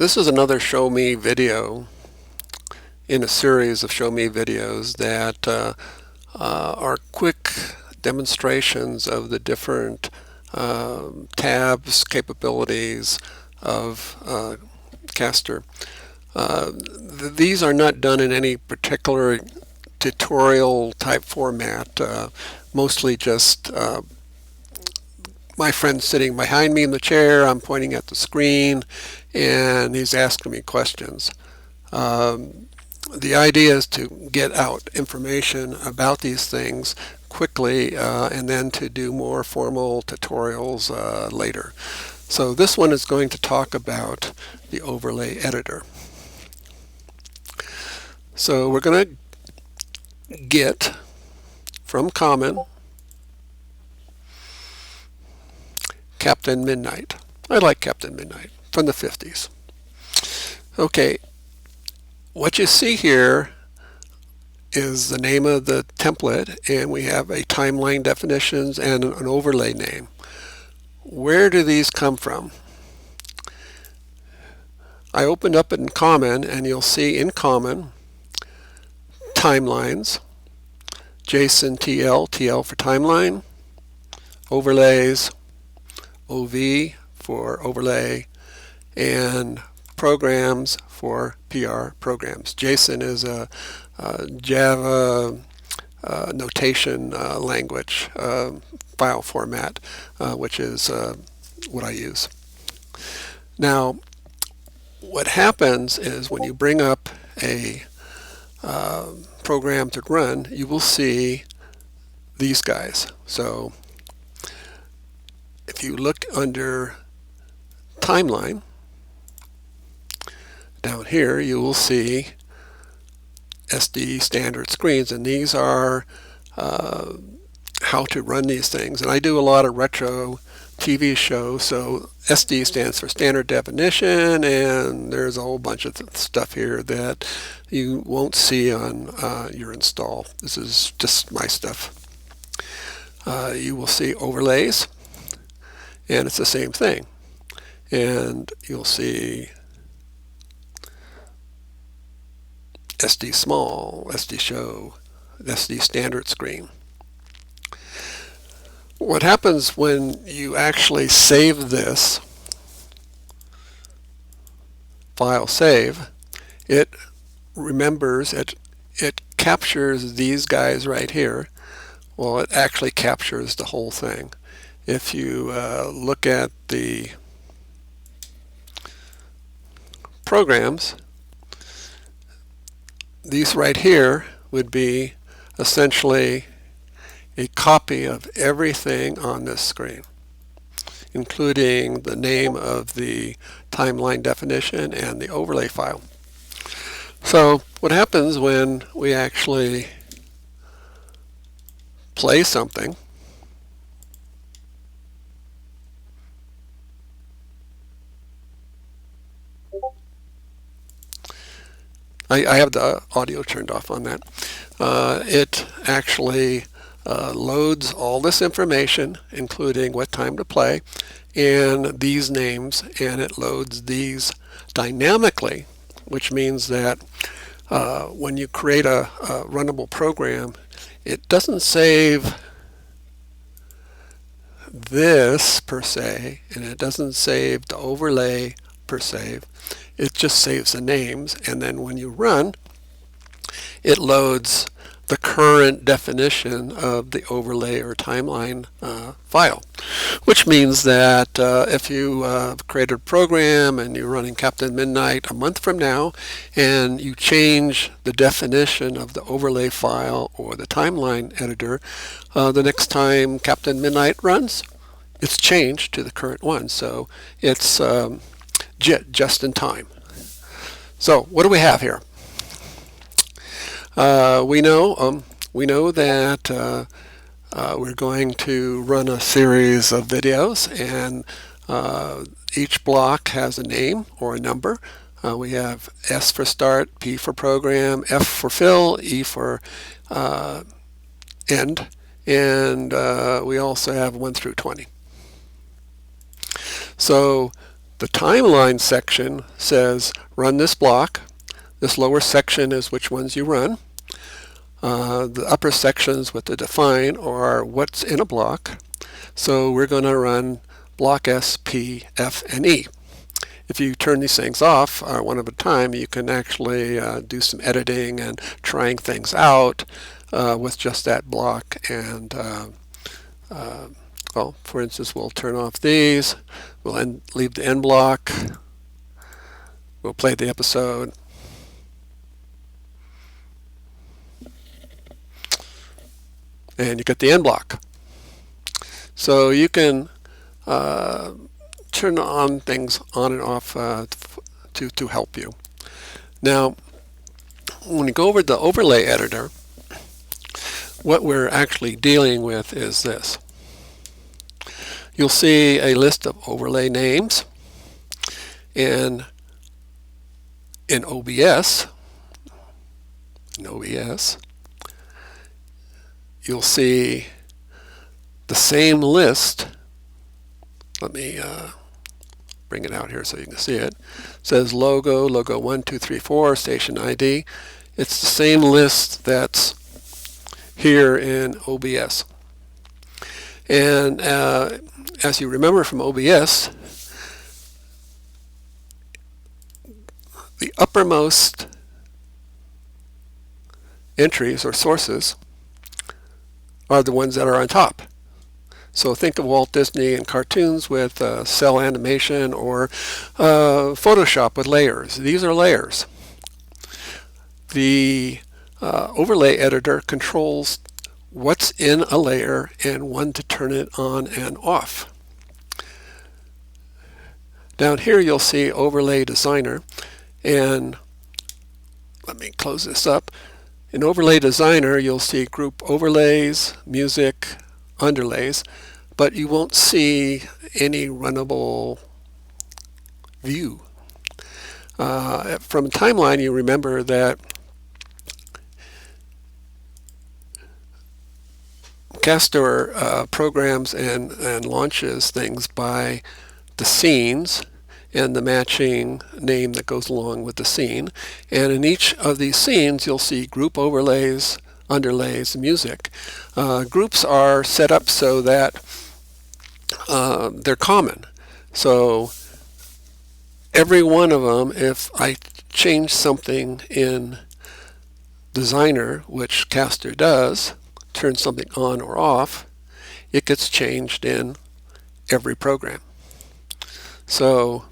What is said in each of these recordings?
This is another Show Me video in a series of Show Me videos that are quick demonstrations of the different tabs, capabilities of Casttor. These are not done in any particular tutorial type format, mostly just my friend sitting behind me in the chair, I'm pointing at the screen, and he's asking me questions. The idea is to get out information about these things quickly and then to do more formal tutorials later. So this one is going to talk about the overlay editor. So we're going to get from common Captain Midnight. I like Captain Midnight from the 50s. Okay, what you see here is the name of the template, and we have a timeline definitions and an overlay name. Where do these come from? I opened up in common, and you'll see in common timelines, JSON TL, TL for timeline, overlays, OV for overlay, and programs for PR programs. JSON is a Java notation language file format, which is what I use. Now, what happens is when you bring up a program to run, you will see these guys. So if you look under timeline, down here you will see SD standard screens, and these are how to run these things. And I do a lot of retro TV shows, so SD stands for standard definition, and there's a whole bunch of stuff here that you won't see on your install. This is just my stuff. You will see overlays, and it's the same thing. And you'll see SD small, SD show, SD standard screen. What happens when you actually save this file save, it remembers, it captures these guys right here. Well, it actually captures the whole thing. If you look at the programs, these right here would be essentially a copy of everything on this screen, including the name of the timeline definition and the overlay file. So what happens when we actually play something, I have the audio turned off on that. It actually loads all this information, including what time to play, and these names, and it loads these dynamically, which means that when you create a runnable program, it doesn't save this per se, and it doesn't save the overlay per se. It just saves the names, and then when you run, it loads the current definition of the overlay or timeline file, which means that if you created a program and you're running Captain Midnight a month from now, and you change the definition of the overlay file or the timeline editor, the next time Captain Midnight runs, it's changed to the current one. So it's just in time. So what do we have here? We know that we're going to run a series of videos, and each block has a name or a number. We have S for start, P for program, F for fill, E for end, and we also have 1 through 20. So The timeline section says run this block. This lower section is which ones you run. The upper sections with the define are what's in a block. So we're going to run block S, P, F, and E. If you turn these things off one at a time, you can actually do some editing and trying things out with just that block. And well, for instance, we'll turn off these. We'll leave the end block. We'll play the episode. And you get the end block. So you can turn on things on and off to help you. Now, when you go over the overlay editor, what we're actually dealing with is this. You'll see a list of overlay names, and in OBS, you'll see the same list. Let me bring it out here so you can see it. It says logo 1, 2, 3, 4, station ID. It's the same list that's here in OBS. And as you remember from OBS, the uppermost entries or sources are the ones that are on top. So think of Walt Disney and cartoons with cell animation or Photoshop with layers. These are layers. The overlay editor controls what's in a layer and when to turn it on and off. Down here you'll see Overlay Designer, and let me close this up. In Overlay Designer you'll see Group Overlays, Music, Underlays, but you won't see any runnable view. From Timeline, you remember that Casttor programs and launches things by the scenes and the matching name that goes along with the scene. And in each of these scenes, you'll see group overlays, underlays, music. Groups are set up so that they're common. So every one of them, if I change something in Designer, which Casttor does, turn something on or off, it gets changed in every program. So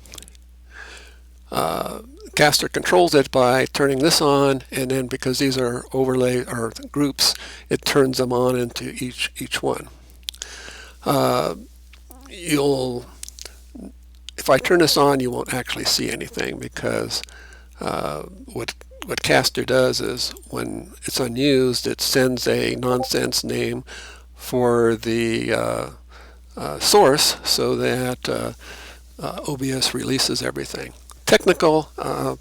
Casttor controls it by turning this on, and then because these are overlay or groups, it turns them on into each one. If I turn this on, you won't actually see anything, because what Casttor does is when it's unused, it sends a nonsense name for the source so that OBS releases everything. Technical,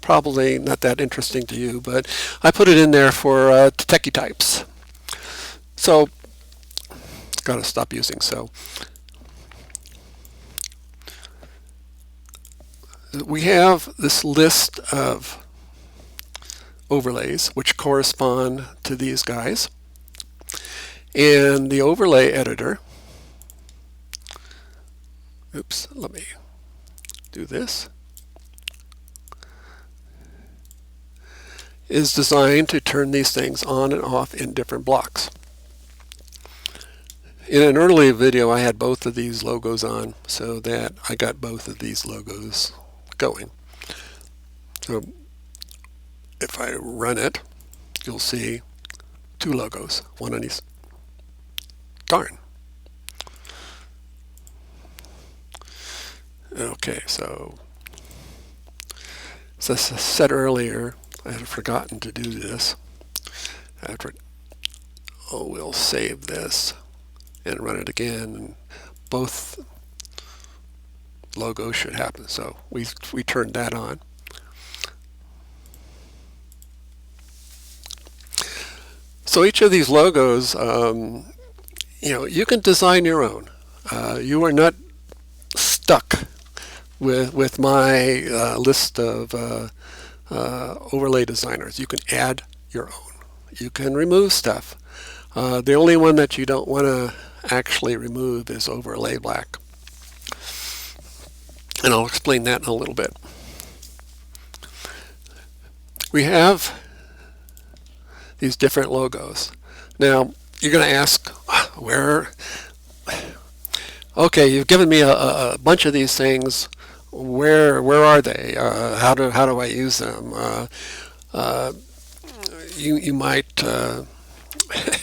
probably not that interesting to you, but I put it in there for techie types. So, got to stop using so. We have this list of overlays which correspond to these guys, and the overlay editor, oops, let me do this, is designed to turn these things on and off in different blocks. In an earlier video I had both of these logos on, so that I got both of these logos going. So if I run it, you'll see two logos, one on each. Darn. Okay, so as I said earlier, I had forgotten to do this. We'll save this and run it again, and both logos should happen. So we turned that on. So each of these logos, you can design your own. You are not stuck with my list of overlay designers. You can add your own. You can remove stuff. The only one that you don't want to actually remove is overlay black. And I'll explain that in a little bit. We have these different logos. Now, you're going to ask, where? Okay, you've given me a bunch of these things. Where are they? How do I use them? You might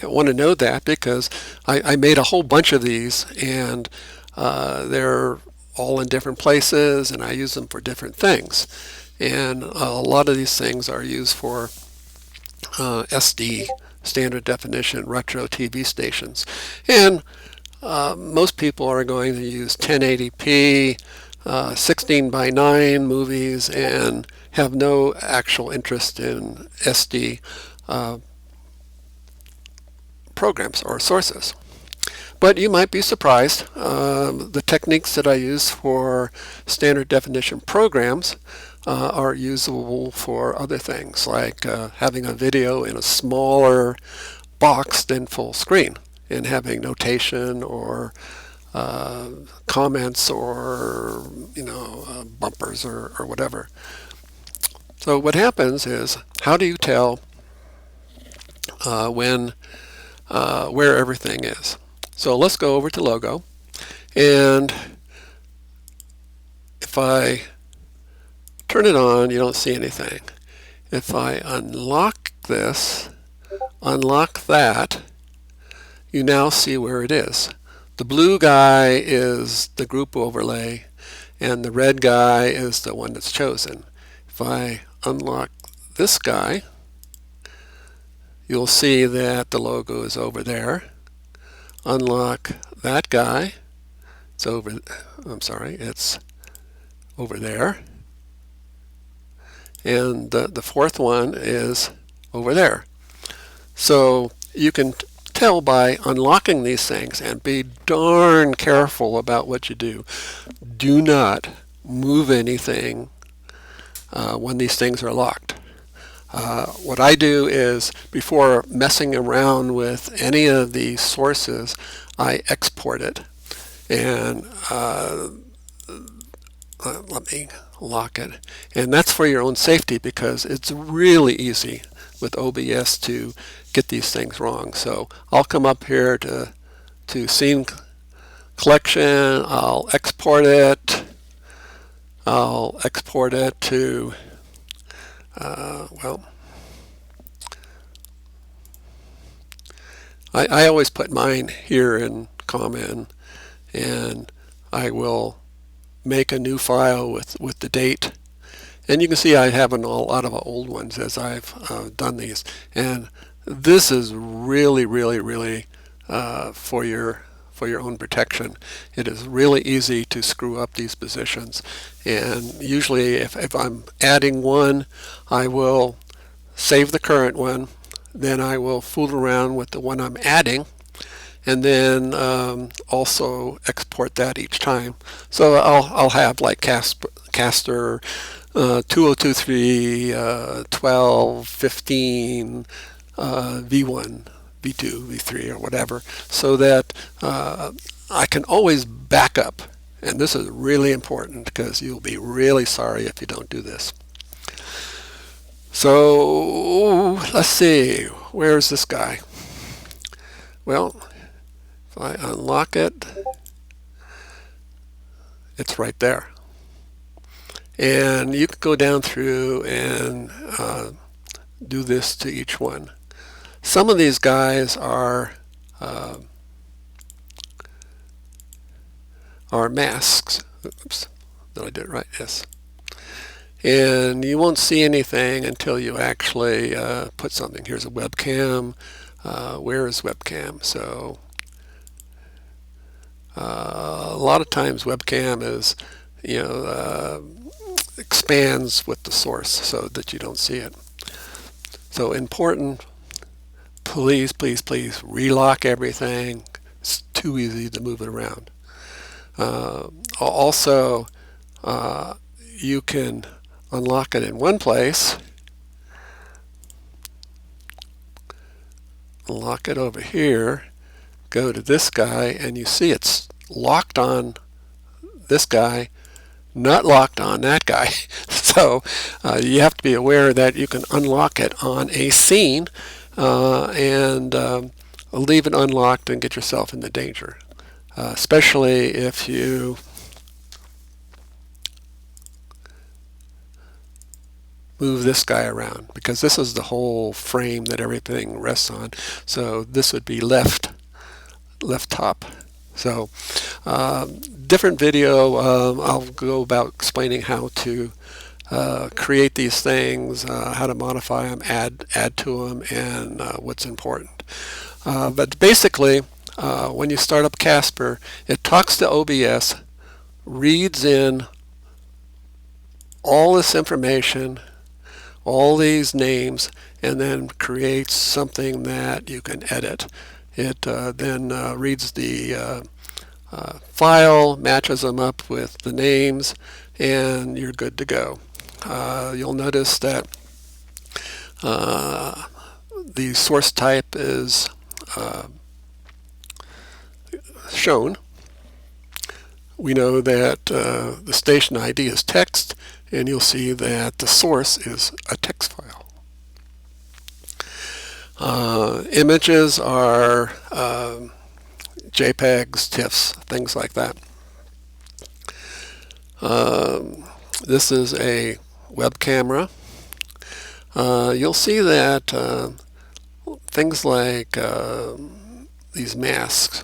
want to know that because I made a whole bunch of these, and they're all in different places, and I use them for different things. And a lot of these things are used for SD, standard definition, retro TV stations. And most people are going to use 1080p, 16:9 movies, and have no actual interest in SD programs or sources. But you might be surprised. The techniques that I use for standard definition programs are usable for other things, like having a video in a smaller box than full screen, and having notation or comments or bumpers or whatever. So what happens is, how do you tell where everything is? So let's go over to logo, and if I turn it on, you don't see anything. If I unlock this, unlock that, you now see where it is. The blue guy is the group overlay, and the red guy is the one that's chosen. If I unlock this guy, you'll see that the logo is over there. Unlock that guy, it's over there. And the fourth one is over there. So you can tell by unlocking these things, and be darn careful about what you do. Do not move anything when these things are locked. What I do is, before messing around with any of these sources, I export it. And let me lock it. And that's for your own safety, because it's really easy with OBS to get these things wrong. So I'll come up here to scene collection. I'll export it. I'll export it to I always put mine here in common, and I will make a new file with the date. And you can see I have a lot of old ones as I've done these. And this is really, really, really for your own protection. It is really easy to screw up these positions. And usually if I'm adding one, I will save the current one. Then I will fool around with the one I'm adding, and then also export that each time. So I'll have like Casttor 2023, 12, 15, V1, V2, V3, or whatever, so that I can always back up. And this is really important, because you'll be really sorry if you don't do this. So let's see, where's this guy? Well, if I unlock it, it's right there. And you can go down through and do this to each one. Some of these guys are masks. Oops, did I do it right? Yes. And you won't see anything until you actually put something. Here's a webcam. Where is webcam? So a lot of times webcam is, expands with the source so that you don't see it. So important, please, please, please relock everything. It's too easy to move it around. Also, you can unlock it in one place, unlock it over here, go to this guy, and you see it's locked on this guy, not locked on that guy. So you have to be aware that you can unlock it on a scene and leave it unlocked and get yourself into danger, especially if you move this guy around, because this is the whole frame that everything rests on. So this would be left top. So different video, I'll go about explaining how to create these things, how to modify them, add to them, and what's important. But basically, when you start up Casttor, it talks to OBS, reads in all this information, all these names, and then creates something that you can edit. It then reads the file, matches them up with the names, and you're good to go. You'll notice that the source type is shown. We know that the station ID is text, and you'll see that the source is a text file. Images are JPEGs, TIFFs, things like that. This is a web camera. You'll see that things like these masks.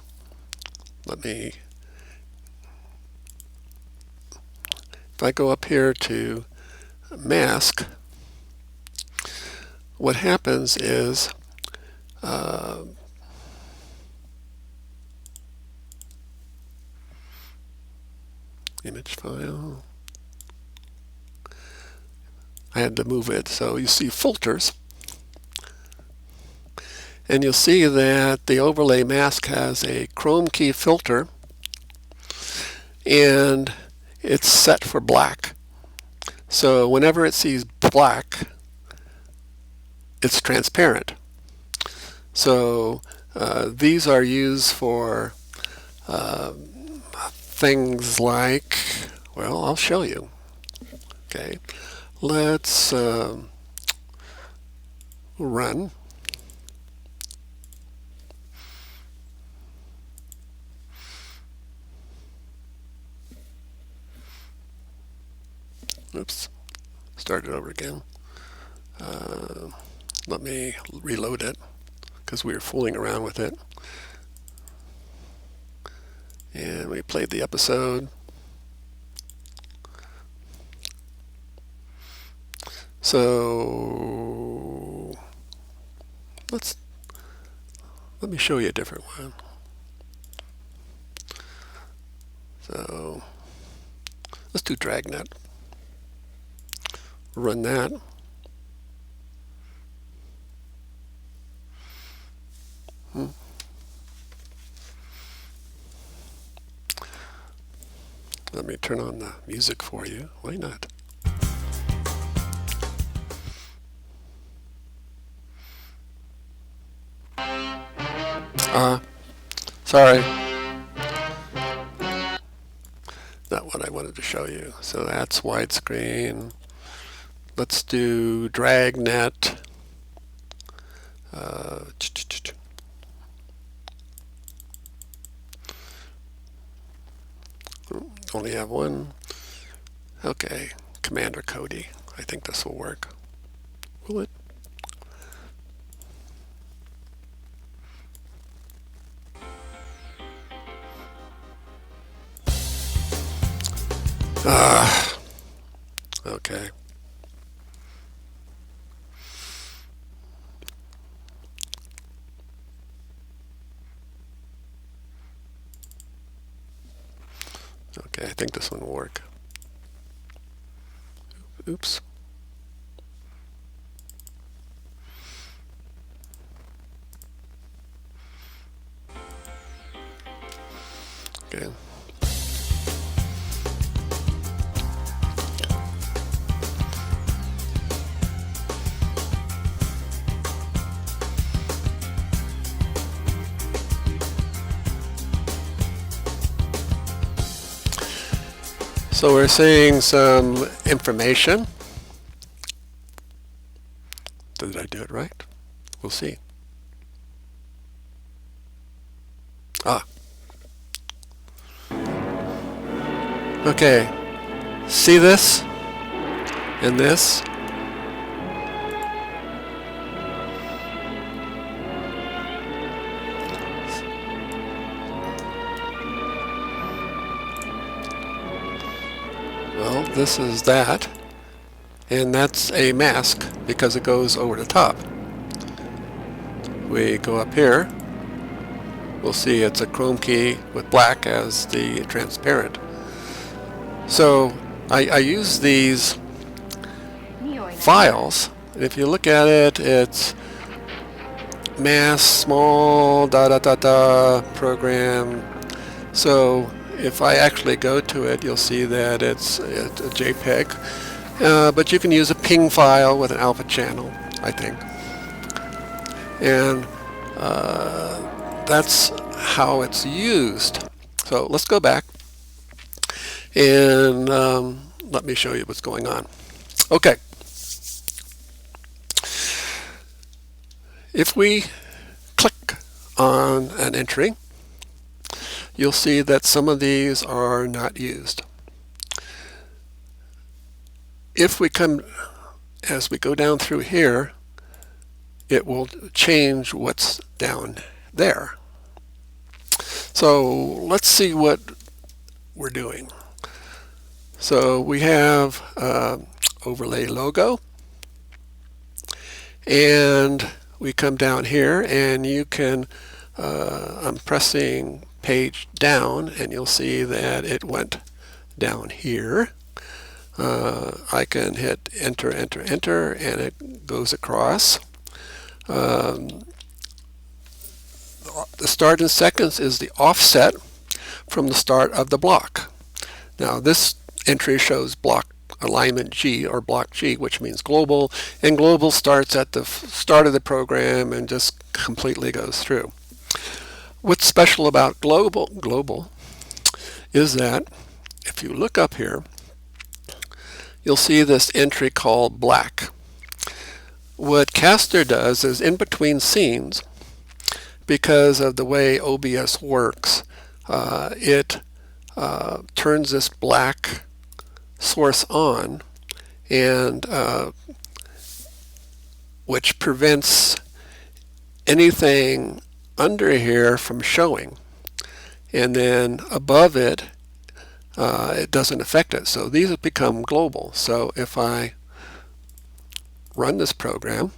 If I go up here to mask, what happens is image file. I had to move it, so you see filters, and you'll see that the overlay mask has a chrome key filter, and it's set for black. So whenever it sees black, it's transparent. So these are used for things like, well, I'll show you. Okay, let's run. Oops, start it over again. Let me reload it, because we were fooling around with it. And we played the episode. So let me show you a different one. So let's do Dragnet. Run that. Let me turn on the music for you. Why not? Sorry. Not what I wanted to show you. So that's widescreen. Let's do Dragnet. Only have one. Okay, Commander Cody. I think this will work. Will it? Okay. Okay, I think this one will work. Oops. Okay. So we're seeing some information. Did I do it right? We'll see. Ah. Okay. See this and this? Well, this is that, and that's a mask because it goes over the top. We go up here, we'll see it's a chrome key with black as the transparent. So I use these files, and if you look at it, it's mask small program. So if I actually go to it, you'll see that it's a JPEG, but you can use a PNG file with an alpha channel, I think. And that's how it's used. So let's go back and let me show you what's going on. Okay. If we click on an entry, you'll see that some of these are not used. If we come, as we go down through here, it will change what's down there. So let's see what we're doing. So we have overlay logo, and we come down here, and you can, I'm pressing page down, and you'll see that it went down here. I can hit enter, enter, enter, and it goes across. The start in seconds is the offset from the start of the block. Now this entry shows block alignment G, or block G, which means global, and global starts at the start of the program and just completely goes through. What's special about global is that if you look up here, you'll see this entry called black. What Casttor does is, in between scenes, because of the way OBS works, it turns this black source on, and which prevents anything under here from showing, and then above it, it doesn't affect it. So these have become global. So if I run this program,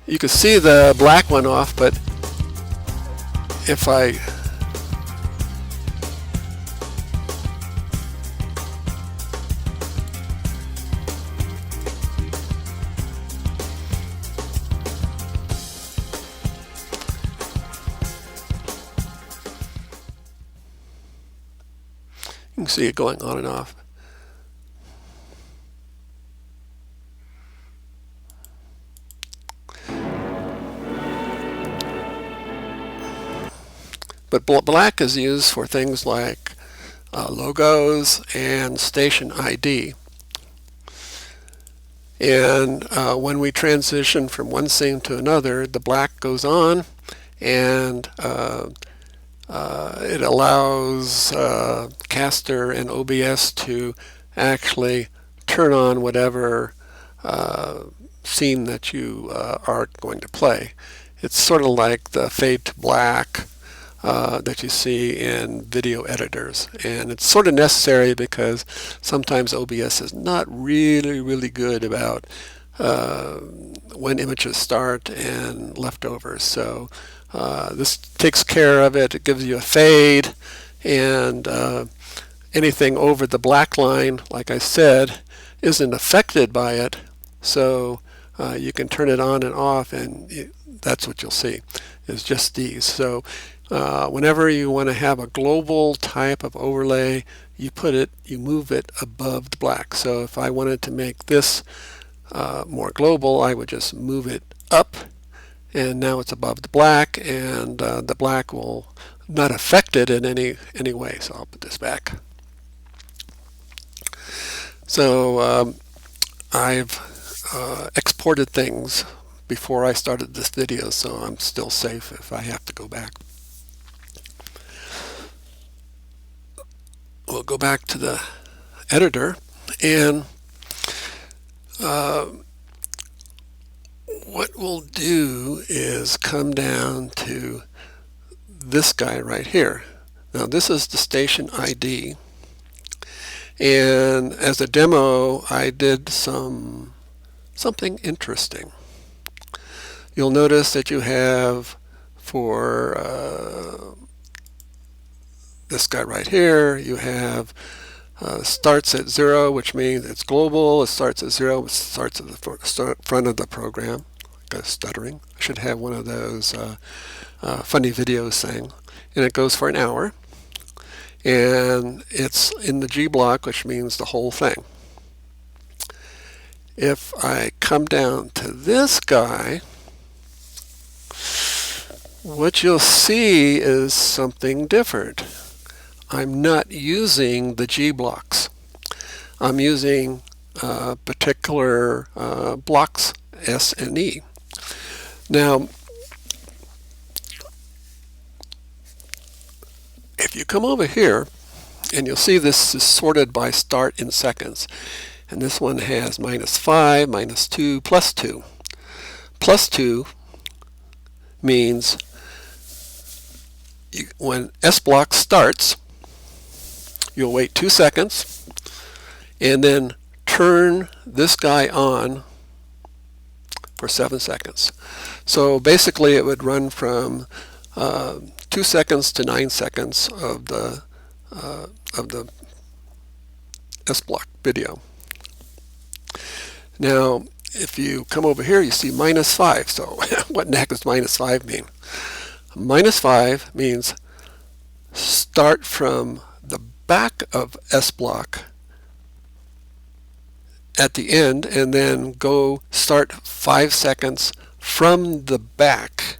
you can see the black went off, but if I you can see it going on and off. But black is used for things like logos and station ID. And when we transition from one scene to another, the black goes on, and it allows Casttor and OBS to actually turn on whatever scene that you are going to play. It's sort of like the fade to black that you see in video editors, and it's sort of necessary because sometimes OBS is not really good about when images start and leftovers. So this takes care of it. It gives you a fade, and anything over the black line, like I said, isn't affected by it. So you can turn it on and off, and that's what you'll see, is just these. So whenever you want to have a global type of overlay, you move it above the black. So if I wanted to make this more global, I would just move it up, and now it's above the black, and the black will not affected in any way. So I'll put this back. So I've exported things before I started this video, so I'm still safe if I have to go back. We'll go back to the editor, and what we'll do is come down to this guy right here. Now this is the station ID, and as a demo I did something interesting. You'll notice that you have for this guy right here, you have starts at 0, which means it's global. It starts at 0, it starts at the front of the program. Like stuttering. I should have one of those funny videos saying. And it goes for an hour. And it's in the G block, which means the whole thing. If I come down to this guy, what you'll see is something different. I'm not using the G blocks. I'm using particular blocks S and E. Now, if you come over here, and you'll see this is sorted by start in seconds. And this one has -5, -2, +2. +2 means when S block starts, you'll wait 2 seconds and then turn this guy on for 7 seconds. So basically it would run from 2 seconds to 9 seconds of the S block video. Now if you come over here, you see -5. So what the heck does -5 mean? -5 means start from the back of S block at the end and then go start 5 seconds from the back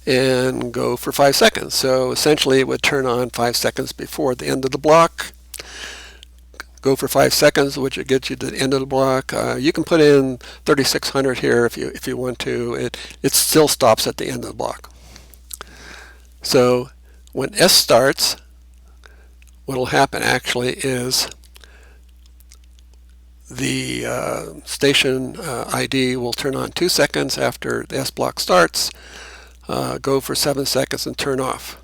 and go for 5 seconds. So essentially it would turn on 5 seconds before the end of the block, go for 5 seconds, which would get you to the end of the block. You can put in 3600 here if you want to. It still stops at the end of the block. So when S starts, what will happen actually is the station ID will turn on 2 seconds after the S block starts, go for 7 seconds and turn off.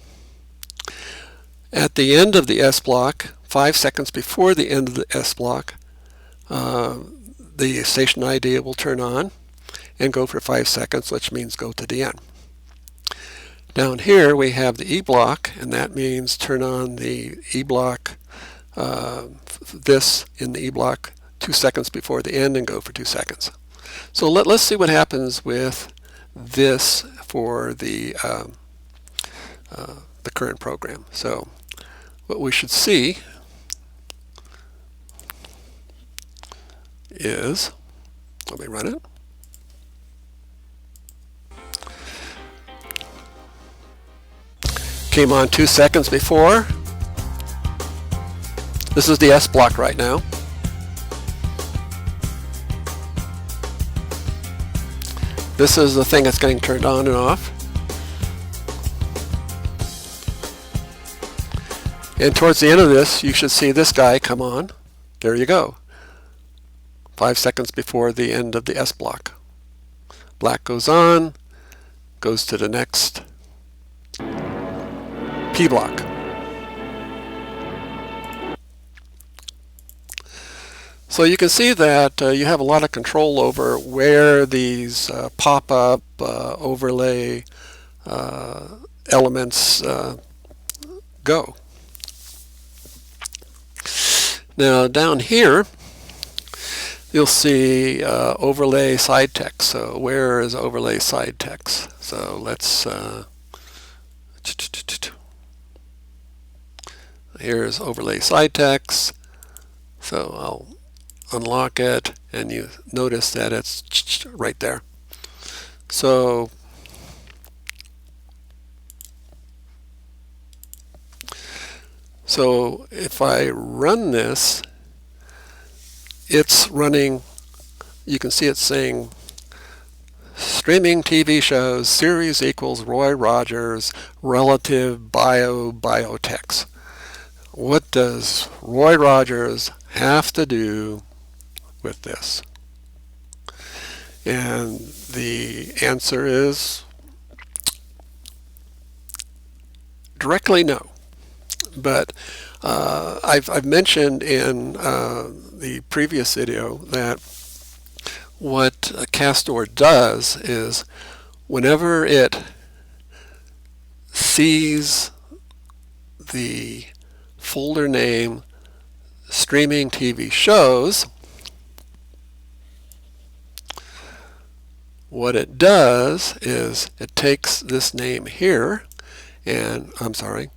At the end of the S block, 5 seconds before the end of the S block, the station ID will turn on and go for 5 seconds, which means go to the end. Down here we have the E block, and that means turn on the E block, this in the E block 2 seconds before the end and go for 2 seconds. So let's see what happens with this for the current program. So what we should see is, let me run it. Came on 2 seconds before. This is the S block right now. This is the thing that's getting turned on and off. And towards the end of this, you should see this guy come on. There you go. 5 seconds before the end of the S block. Black goes on, goes to the next P block. So you can see that you have a lot of control over where these pop-up overlay elements go. Now down here you'll see overlay side text. So where is overlay side text? So let's here's overlay side text. So I'll unlock it, and you notice that it's right there. So So if I run this, it's running, you can see it saying streaming TV shows, series equals Roy Rogers, relative biotex. What does Roy Rogers have to do with this? And the answer is directly no. But I've mentioned in the previous video that what Casttor does is whenever it sees the folder name streaming TV shows, what it does is it takes this name here, and I'm sorry,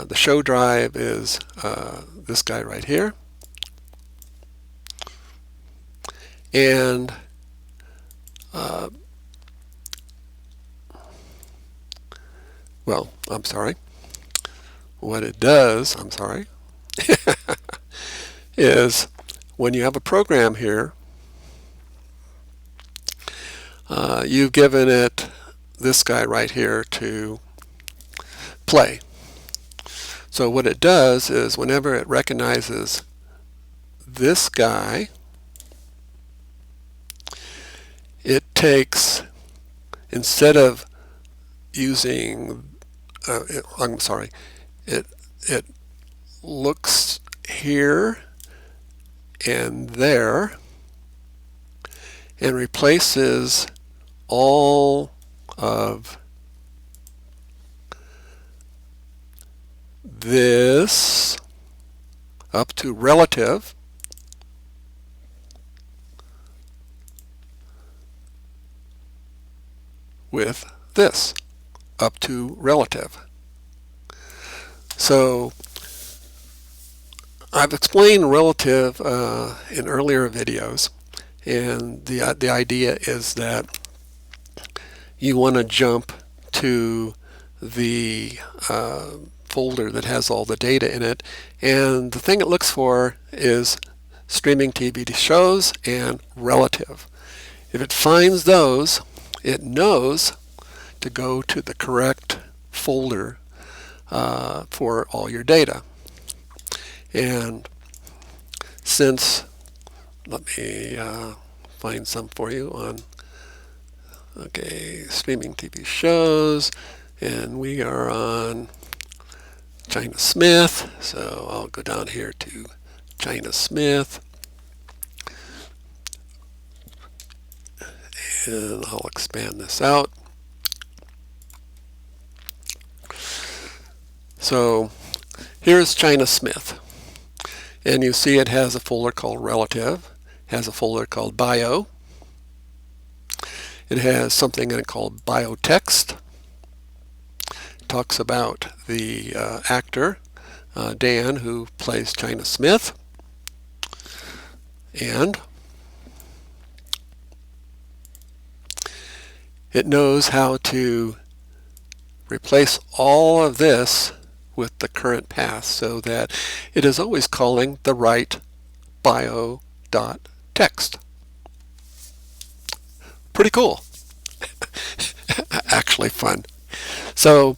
the show drive is this guy right here, and well, I'm sorry. What it does, I'm sorry, is when you have a program here, you've given it this guy right here to play. So what it does is whenever it recognizes this guy, it takes, instead of using, I'm sorry, it looks here and there and replaces all of this up to relative with this up to relative. So I've explained relative in earlier videos, and the idea is that you want to jump to the folder that has all the data in it, and the thing it looks for is streaming TV shows and relative. If it finds those, it knows to go to the correct folder for all your data. And since, let me find some for you on, okay, streaming TV shows, and we are on China Smith, so I'll go down here to China Smith, and I'll expand this out. So here's China Smith, and you see it has a folder called relative, has a folder called bio, it has something in it called biotext. It talks about the actor Dan, who plays China Smith, and it knows how to replace all of this with the current path so that it is always calling the right bio.text. Pretty cool. Actually fun. So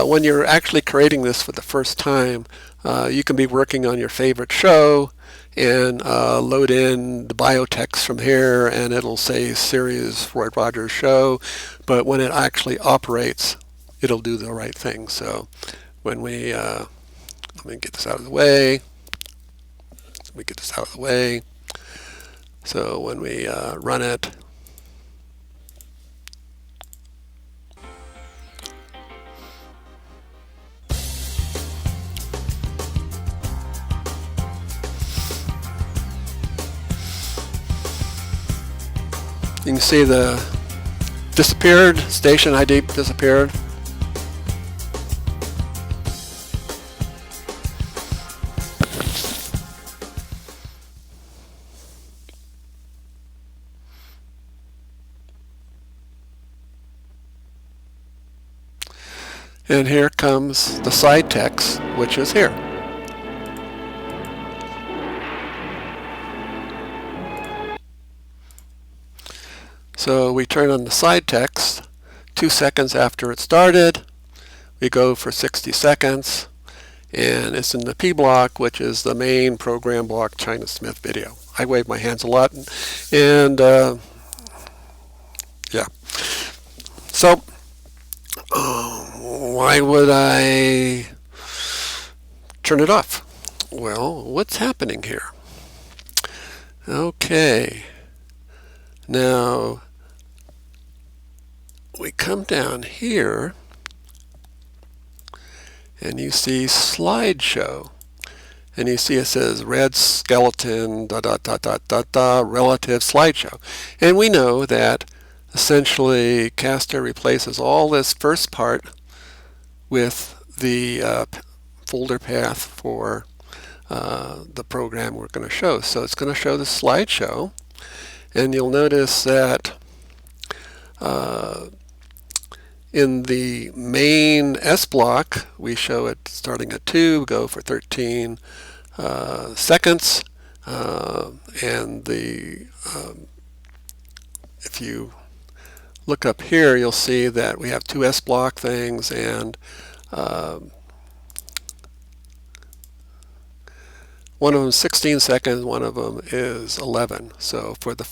when you're actually creating this for the first time, you can be working on your favorite show and load in the biotext from here, and it'll say series Roy Rogers show, but when it actually operates, it'll do the right thing. So when we, let me get this out of the way. So when we run it, you can see the disappeared, station ID disappeared. And here comes the side text, which is here. So we turn on the side text 2 seconds after it started. We go for 60 seconds, and it's in the P block, which is the main program block China Smith video. I wave my hands a lot, and yeah. So why would I turn it off? Well, what's happening here? Okay, now we come down here and you see slideshow, and you see it says red skeleton relative slideshow, and we know that essentially Casttor replaces all this first part with the folder path for the program we're going to show. So it's going to show the slideshow, and you'll notice that in the main S block, we show it starting at 2, go for 13 seconds, and if you look up here, you'll see that we have 2 S block things, and one of them is 16 seconds, one of them is 11. So for the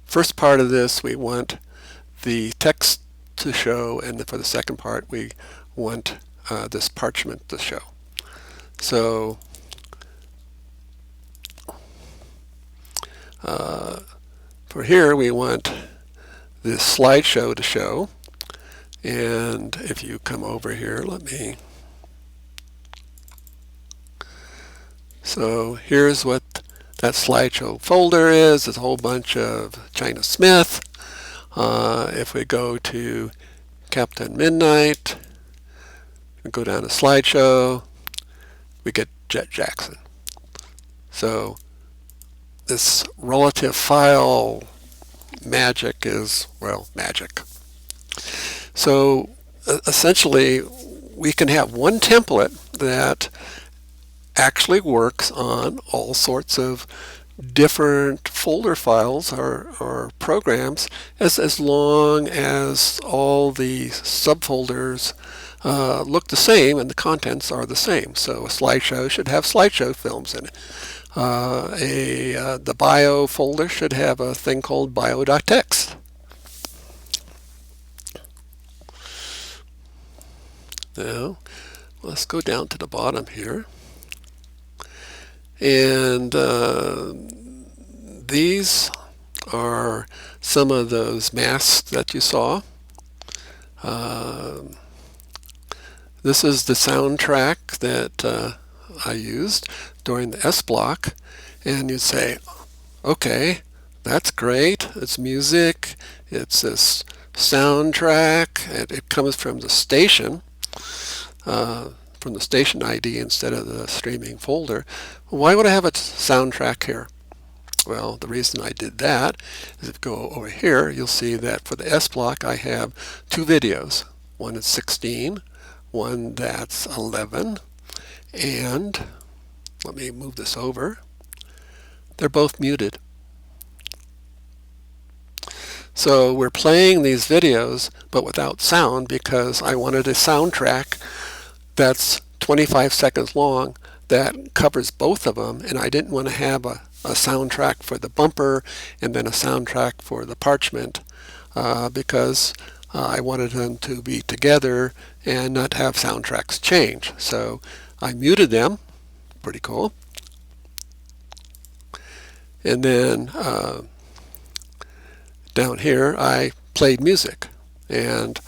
first part of this, we want the text to show, and for the second part, we want this parchment to show. So for here, we want this slideshow to show. And if you come over here, so here's what that slideshow folder is. There's a whole bunch of China Smith. If we go to Captain Midnight, we go down to slideshow, we get Jet Jackson. So this relative file magic is, well, magic. So essentially, we can have one template that actually works on all sorts of different folder files or programs as long as all the subfolders look the same and the contents are the same. So a slideshow should have slideshow films in it. The bio folder should have a thing called bio.txt. Now, let's go down to the bottom here. And these are some of those masks that you saw. This is the soundtrack that I used during the S block. And you'd say, okay, that's great. It's music. It's this soundtrack. It comes from the station. From the station ID instead of the streaming folder. Why would I have a soundtrack here? Well, the reason I did that is if you go over here, you'll see that for the S block I have 2 videos. One is 16, one that's 11, and let me move this over. They're both muted. So we're playing these videos but without sound because I wanted a soundtrack that's 25 seconds long that covers both of them, and I didn't want to have a soundtrack for the bumper and then a soundtrack for the parchment because I wanted them to be together and not have soundtracks change. So I muted them. Pretty cool. And then down here I played music, and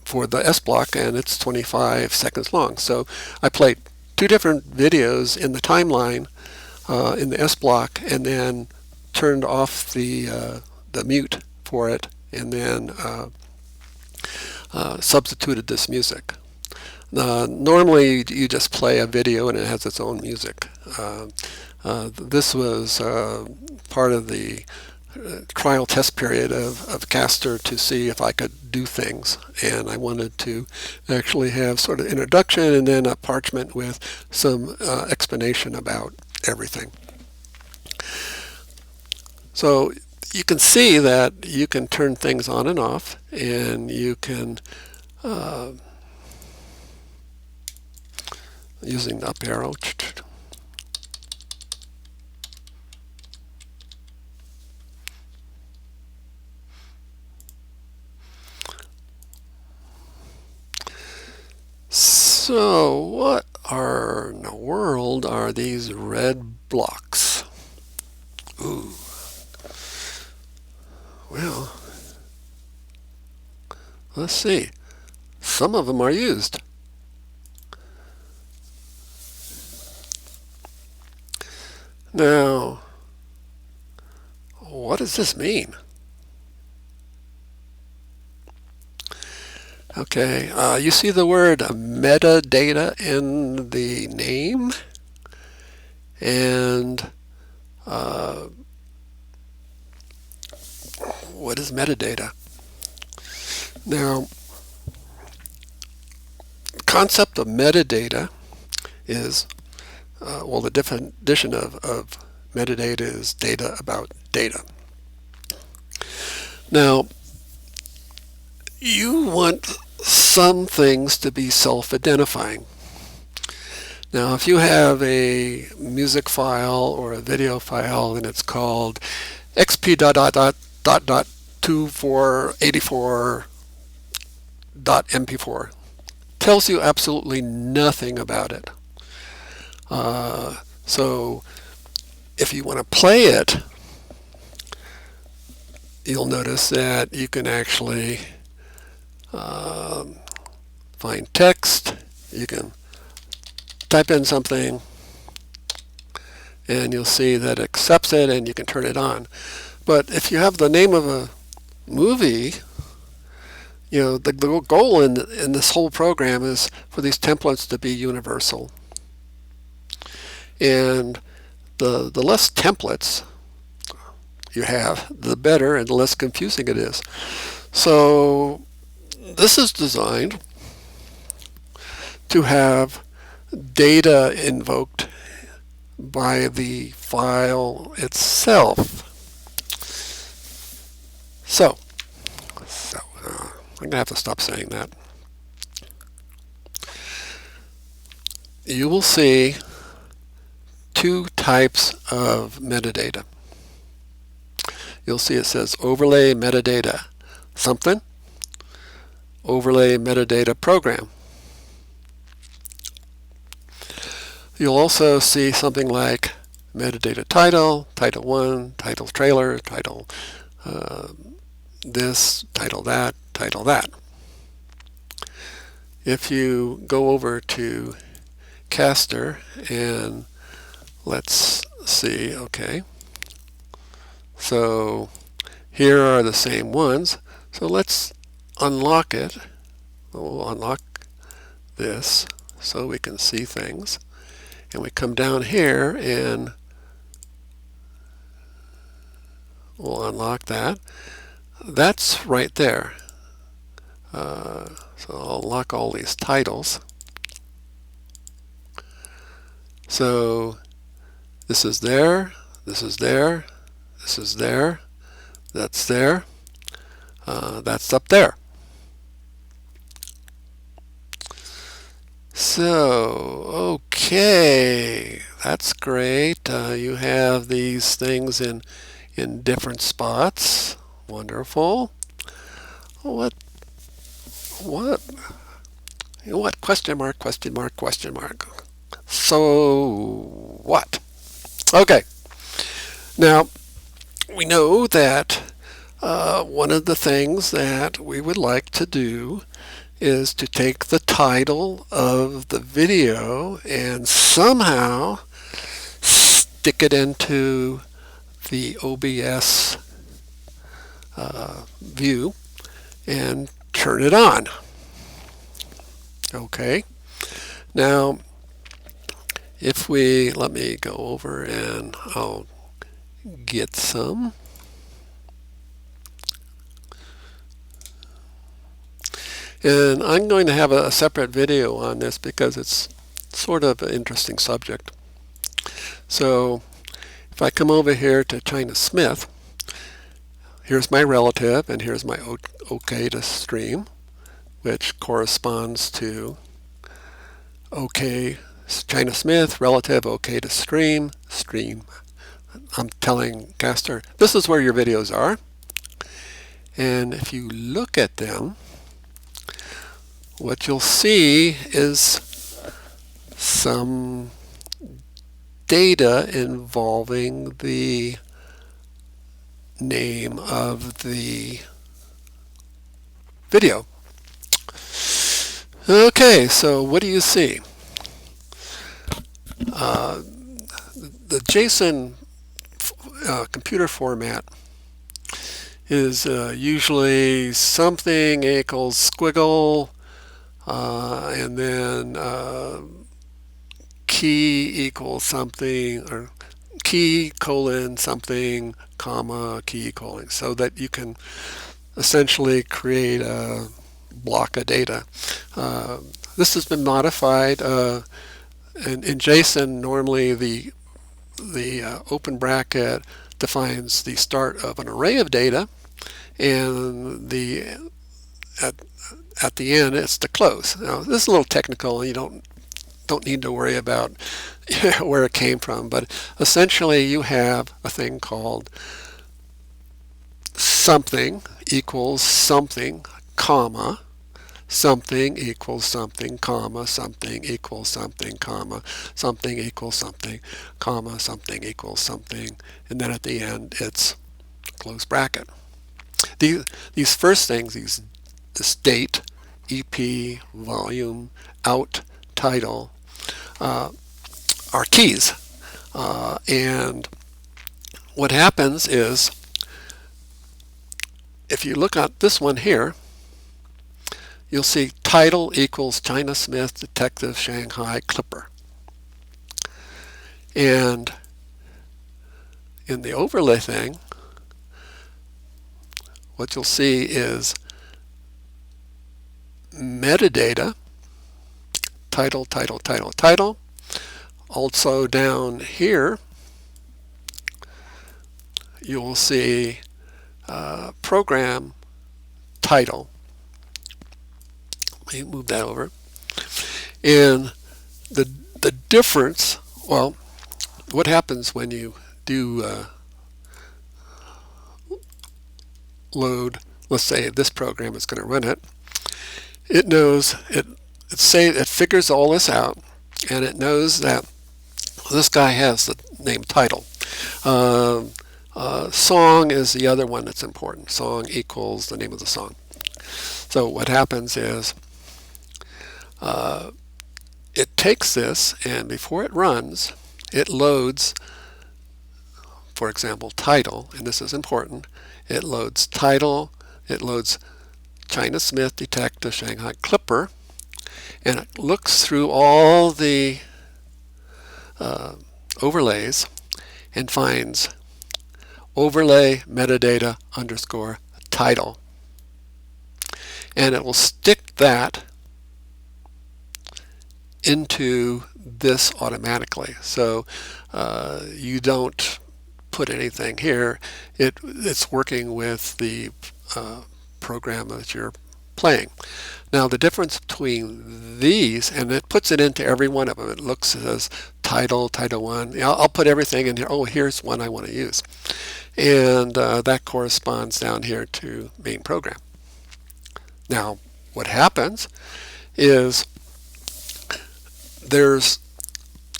for the S block, and it's 25 seconds long. So I played 2 different videos in the timeline in the S block, and then turned off the mute for it, and then substituted this music. Normally you just play a video and it has its own music. This was part of the trial test period of Casttor to see if I could do things, and I wanted to actually have sort of introduction and then a parchment with some explanation about everything. So you can see that you can turn things on and off, and you can, using the up arrow, so what in the world are these red blocks? Ooh. Well, let's see. Some of them are used. Now, what does this mean? Okay, you see the word metadata in the name, and what is metadata? Now, the concept of metadata is, well, the definition of metadata is data about data. Now, you want some things to be self-identifying. Now, if you have a music file or a video file and it's called xp.2484.mp4, tells you absolutely nothing about it. So if you want to play it, you'll notice that you can actually find text. You can type in something, and you'll see that it accepts it, and you can turn it on. But if you have the name of a movie, you know, the goal in this whole program is for these templates to be universal. And the less templates you have, the better and the less confusing it is. So this is designed to have data invoked by the file itself. So I'm going to have to stop saying that. You will see two types of metadata. You'll see it says overlay metadata something, overlay metadata program. You'll also see something like metadata title, title 1, title trailer, title this, title that, title that. If you go over to Casttor and let's see, okay. So here are the same ones. So let's unlock it. We'll unlock this so we can see things. And we come down here and we'll unlock that. That's right there. So I'll unlock all these titles. So this is there, this is there, this is there, that's there, that's up there. So, okay, that's great. You have these things in different spots. Wonderful. What? Question mark, question mark, question mark. So, what? Okay. Now, we know that one of the things that we would like to do is to take the title of the video and somehow stick it into the OBS view and turn it on. Okay. Now, if we, let me go over and I'll get some. And I'm going to have a separate video on this because it's sort of an interesting subject. So if I come over here to China Smith here's my relative, and here's my OK to stream, which corresponds to OK China Smith, relative, OK to stream, stream. I'm telling Casttor, this is where your videos are. And if you look at them, what you'll see is some data involving the name of the video. Okay, so what do you see? The JSON computer format is usually something equals squiggle, and then key equals something, or key colon something, comma, key colon, so that you can essentially create a block of data. This has been modified. In JSON, normally the open bracket defines the start of an array of data, and at the end it's the close. Now this is a little technical, and you don't need to worry about where it came from, but essentially you have a thing called something equals something, comma, something equals something, comma, something equals something, comma, something equals something, comma, something equals something, and then at the end it's close bracket. These first things, this date, EP, volume, out, title, are keys. And what happens is, if you look at this one here, you'll see title equals China Smith Detective Shanghai Clipper. And in the overlay thing, what you'll see is metadata, title, title, title, title. Also down here, you'll see program title. Let me move that over. And the difference, well, what happens when you do load, let's say this program is going to run it, it knows, it figures all this out, and it knows that this guy has the name title. Song is the other one that's important. Song equals the name of the song. So what happens is it takes this, and before it runs, it loads, for example, title, and this is important. It loads title, it loads China Smith Detective Shanghai Clipper, and it looks through all the overlays and finds overlay metadata underscore title, and it will stick that into this automatically. So you don't put anything here. It's working with the program that you're playing. Now the difference between these, and it puts it into every one of them. It looks as title, title 1. I'll put everything in here. Oh, here's one I want to use. And that corresponds down here to main program. Now what happens is there's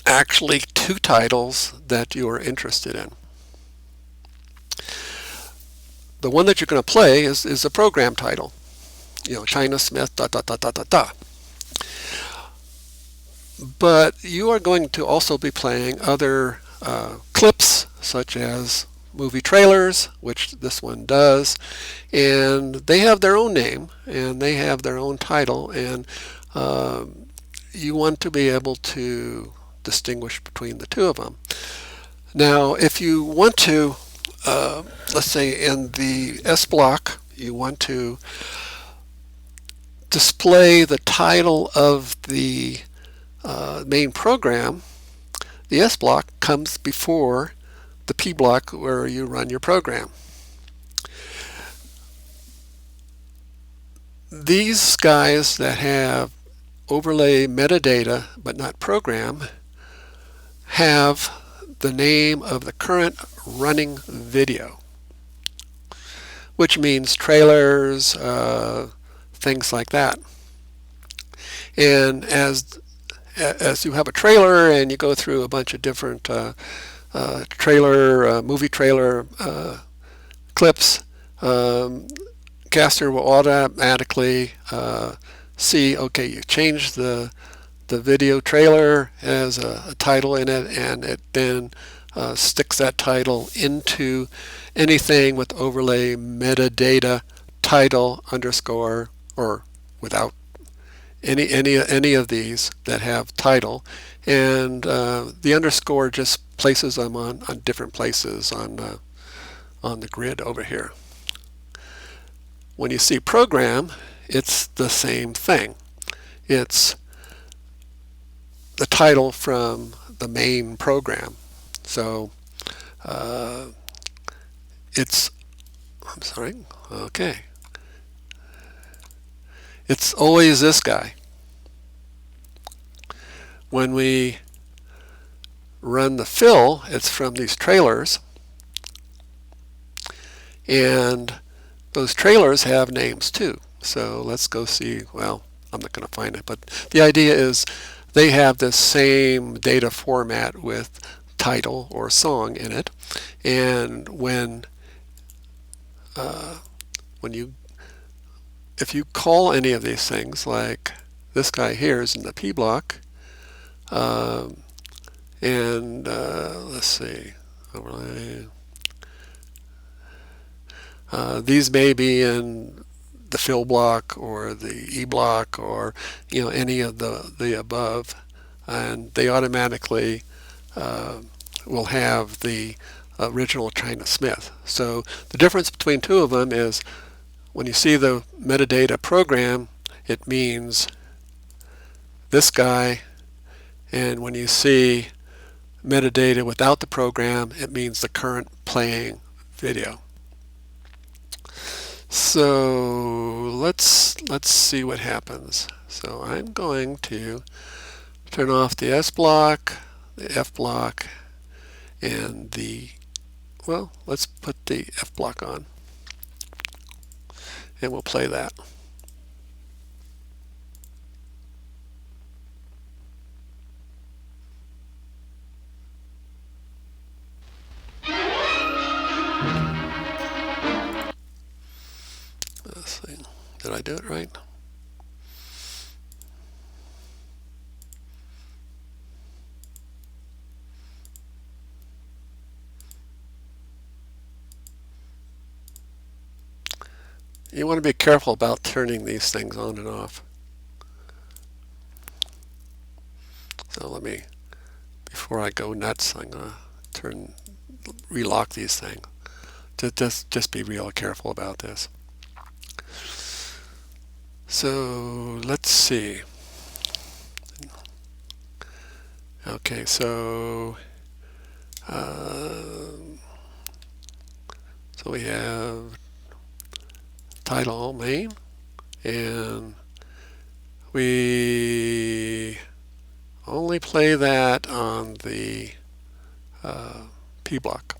actually two titles that you are interested in. The one that you're going to play is the program title. You know, China Smith, da, da, da, da, da, da. But you are going to also be playing other clips, such as movie trailers, which this one does, and they have their own name, and they have their own title, and you want to be able to distinguish between the two of them. Now, if you want to, let's say in the S block, you want to display the title of the main program, the S block comes before the P block where you run your program. these guys that have overlay metadata but not program have the name of the current running video, which means trailers, things like that. And as you have a trailer and you go through a bunch of different movie trailer clips, Casttor will automatically see, okay, you changed the video trailer as a title in it, and it then sticks that title into anything with overlay metadata title underscore, or without any of these that have title, and the underscore just places them on different places on the grid over here. When you see program, it's the same thing. It's the title from the main program. So I'm sorry, okay. It's always this guy. When we run the fill, it's from these trailers, and those trailers have names too. So let's go see, well, I'm not going to find it, but the idea is they have the same data format with title or song in it, and if you call any of these things, like this guy here is in the P block, and let's see, overlay. These may be in the fill block or the E block, or any of the above, and they automatically will have the original China Smith. So the difference between two of them is when you see the metadata program, it means this guy, and when you see metadata without the program, it means the current playing video. So let's see what happens. So I'm going to turn off the S block, the F block, and let's put the F block on, and we'll play that. Let's see. Did I do it right? You want to be careful about turning these things on and off. So let me, before I go nuts, I'm going to relock these things. Just be real careful about this. So let's see. Okay, so we have title main, and we only play that on the P block.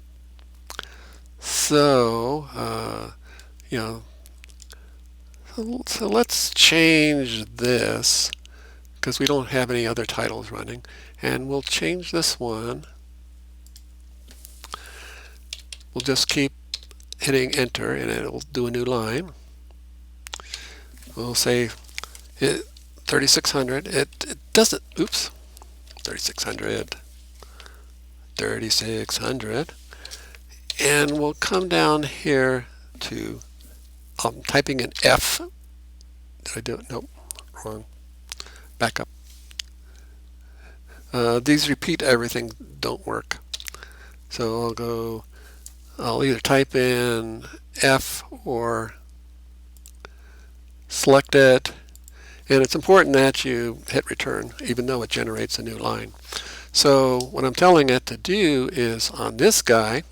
So so let's change this, because we don't have any other titles running, and we'll change this one. We'll just keep hitting enter, and it'll do a new line. We'll say 3600. It doesn't, oops, 3600, 3600, and we'll come down here to, I'm typing in F. Did I do it? Nope, wrong. Back up. These repeat everything don't work. So I'll either type in F or select it, and it's important that you hit return even though it generates a new line. So what I'm telling it to do is on this guy,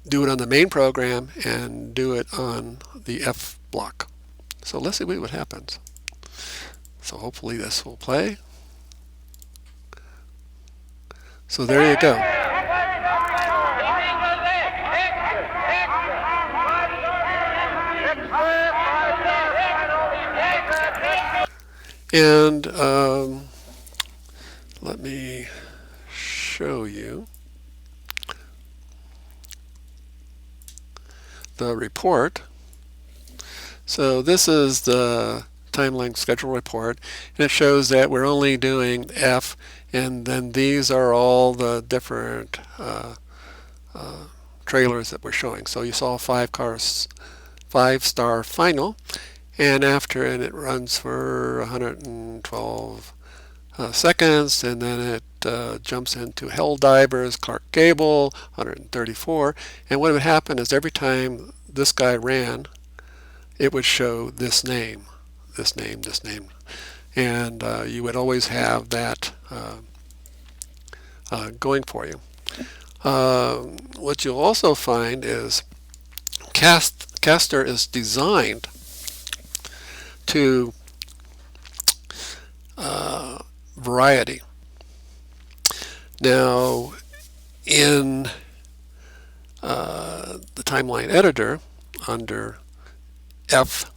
do it on the main program and do it on the F block. So let's see what happens. So hopefully this will play. So there you go. And let me show you the report. So this is the timeline schedule report, and it shows that we're only doing F, and then these are all the different trailers that we're showing. So you saw 5-star final, and after it runs for 112 seconds, and then it jumps into Hell Divers, Clark Gable, 134, and what would happen is every time this guy ran, it would show this name, this name, this name, and you would always have that going for you. What you'll also find is Casttor is designed to variety. Now, in the timeline editor under F,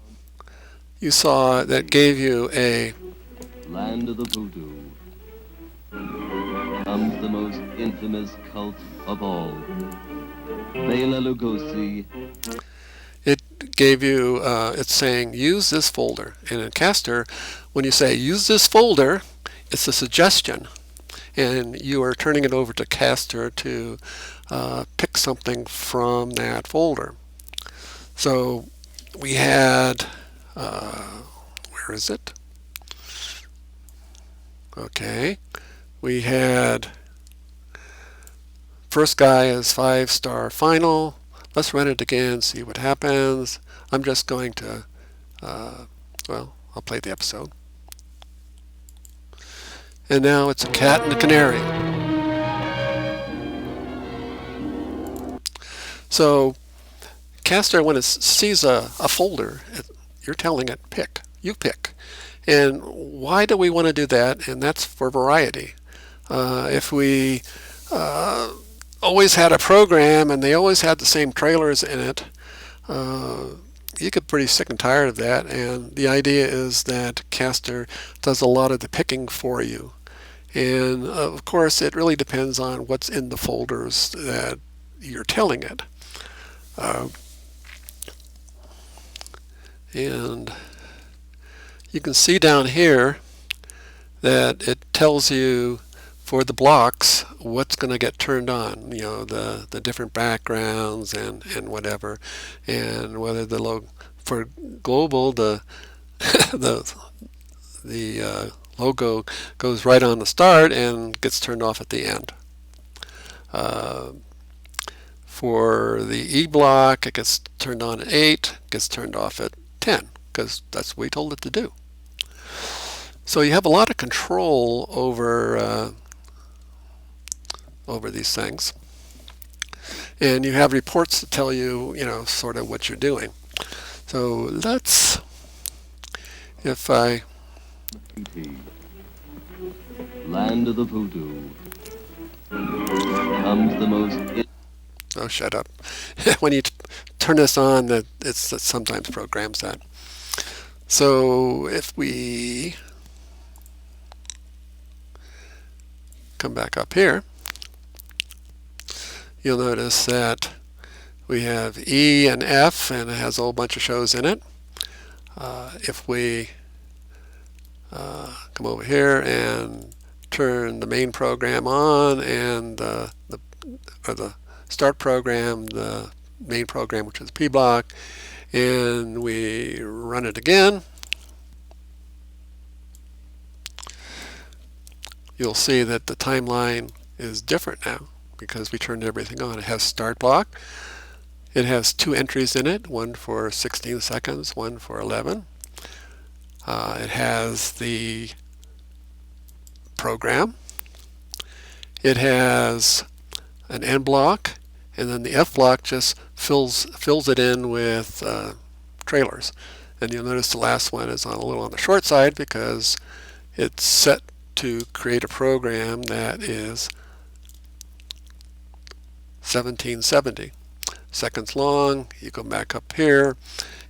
you saw that gave you a land of the voodoo comes the most infamous cult of all, Bela Lugosi. It gave you, it's saying use this folder. And in Casttor, when you say use this folder, it's a suggestion. And you are turning it over to Casttor to pick something from that folder. So we had, where is it? Okay, we had, first guy is 5-star final. Let's run it again, see what happens. I'm just going to, well, I'll play the episode. And now it's a cat and a canary. So Casttor, when it sees a folder, you're telling it pick. You pick. And why do we want to do that? And that's for variety. If we always had a program and they always had the same trailers in it, you get pretty sick and tired of that. And the idea is that Casttor does a lot of the picking for you. And of course, it really depends on what's in the folders that you're telling it. And you can see down here that it tells you for the blocks what's going to get turned on, you know, the different backgrounds and whatever, and whether for global the the logo goes right on the start and gets turned off at the end. For the E block, it gets turned on at 8, gets turned off at 10, because that's what we told it to do. So you have a lot of control over over these things, and you have reports that tell you, you know, sort of what you're doing. So let's, if I land of the voodoo comes the most. Oh, shut up. When you turn this on, that it sometimes programs that. So if we come back up here, you'll notice that we have E and F, and it has a whole bunch of shows in it. If we come over here and turn the main program on and the start program, the main program, which is P block, and we run it again, you'll see that the timeline is different now because we turned everything on. It has start block. It has 2 entries in it, one for 16 seconds, one for 11. It has the program. It has an end block, and then the F block just fills it in with trailers. And you'll notice the last one is a little on the short side because it's set to create a program that is 1770 seconds long. You go back up here,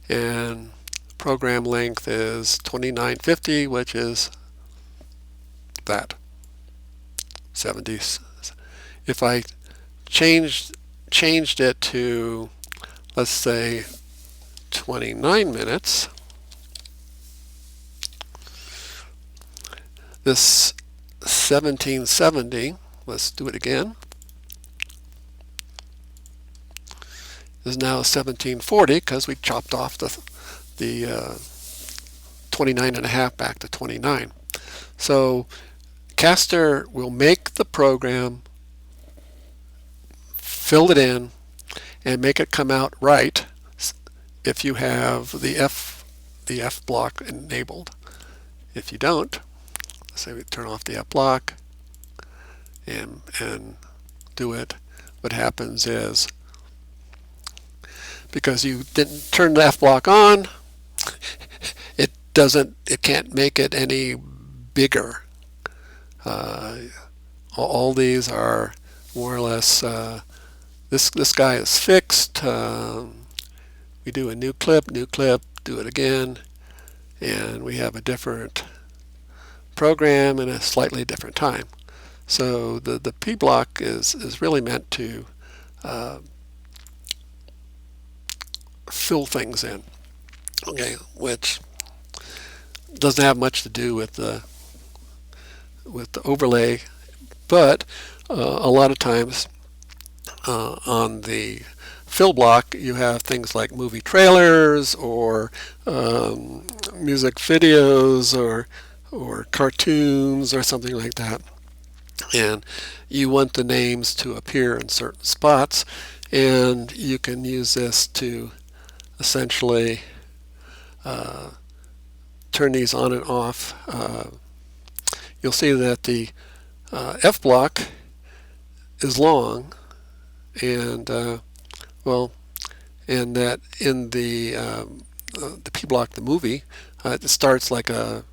and program length is 2950, which is that 70. If I changed it to, let's say, 29 minutes, this 1770, let's do it again, is now 1740 because we chopped off the 29 and a half back to 29. So Casttor will make the program, fill it in, and make it come out right if you have the F block enabled. If you don't, let's say we turn off the F block and do it, what happens is, because you didn't turn the F block on, it can't make it any bigger. All these are more or less, this guy is fixed. We do a new clip, do it again, and we have a different program in a slightly different time. So the P block is really meant to fill things in, okay, which doesn't have much to do with the overlay, but a lot of times on the fill block you have things like movie trailers or music videos or cartoons or something like that, and you want the names to appear in certain spots, and you can use this to essentially turn these on and off. You'll see that the F block is long, and and that in the P block, the movie, it starts like a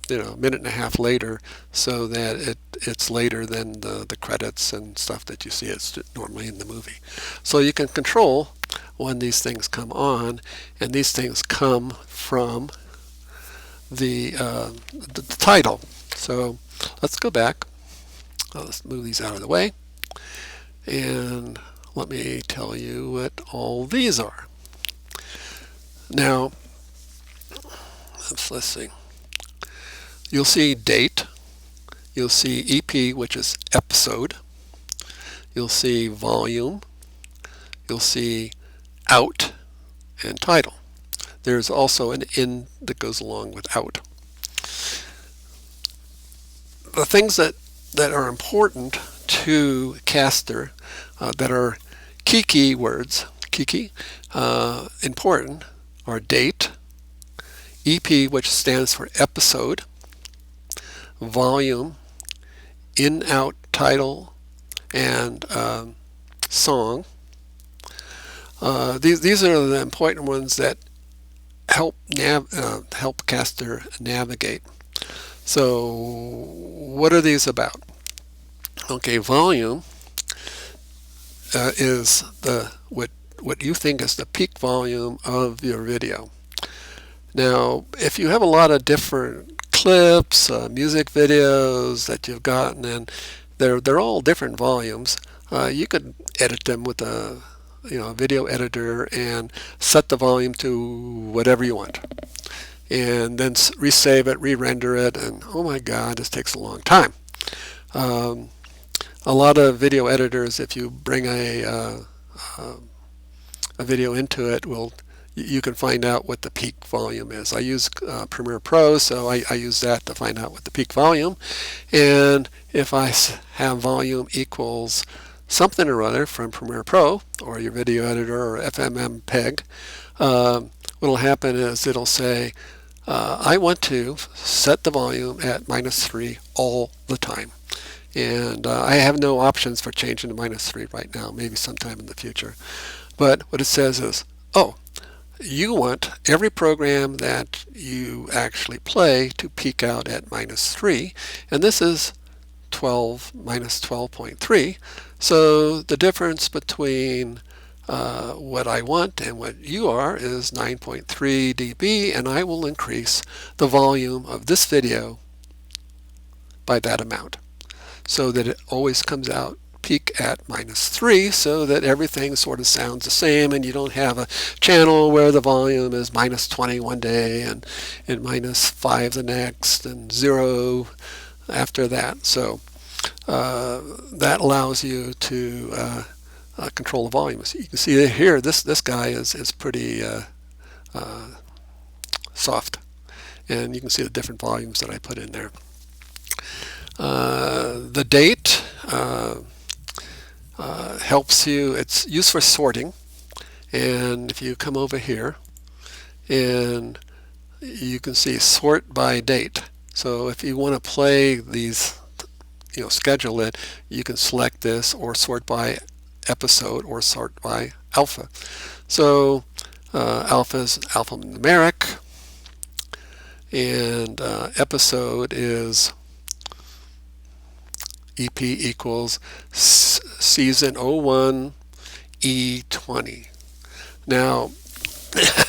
minute and a half later, so that it's later than the credits and stuff that you see it's normally in the movie. So you can control when these things come on, and these things come from the title. So let's go back. Let's move these out of the way, and let me tell you what all these are. Now, let's see. You'll see date. You'll see EP, which is episode. You'll see volume. You'll see out and title. There's also an in that goes along with out. The things that are important to Casttor, that are keywords, important, are date, EP, which stands for episode, volume, in, out, title, and song. These are the important ones that help Casttor navigate. So what are these about? Okay, volume is what you think is the peak volume of your video. Now, if you have a lot of different clips, music videos that you've gotten, and they're all different volumes, you could edit them with a video editor and set the volume to whatever you want, and then resave it, re-render it, and oh my God, this takes a long time. A lot of video editors, if you bring a video into it, you can find out what the peak volume is. I use Premiere Pro, so I use that to find out what the peak volume. And if I have volume equals something or other from Premiere Pro or your video editor or FMmpeg, what will happen is it'll say, I want to set the volume at -3 all the time. And I have no options for changing to -3 right now, maybe sometime in the future. But what it says is, oh, you want every program that you actually play to peak out at -3, and this is 12 minus 12.3. So the difference between what I want and what you are is 9.3 dB, and I will increase the volume of this video by that amount so that it always comes out peak at -3, so that everything sort of sounds the same, and you don't have a channel where the volume is -20 one day and -5 the next and 0 after that. So that allows you to control the volume. So you can see here, this guy is pretty soft, and you can see the different volumes that I put in there. The date helps you. It's used for sorting, and if you come over here, and you can see sort by date. So if you want to play these, schedule it, you can select this, or sort by episode, or sort by alpha. So alpha is alphanumeric, and episode is EP equals season 01 E20. Now,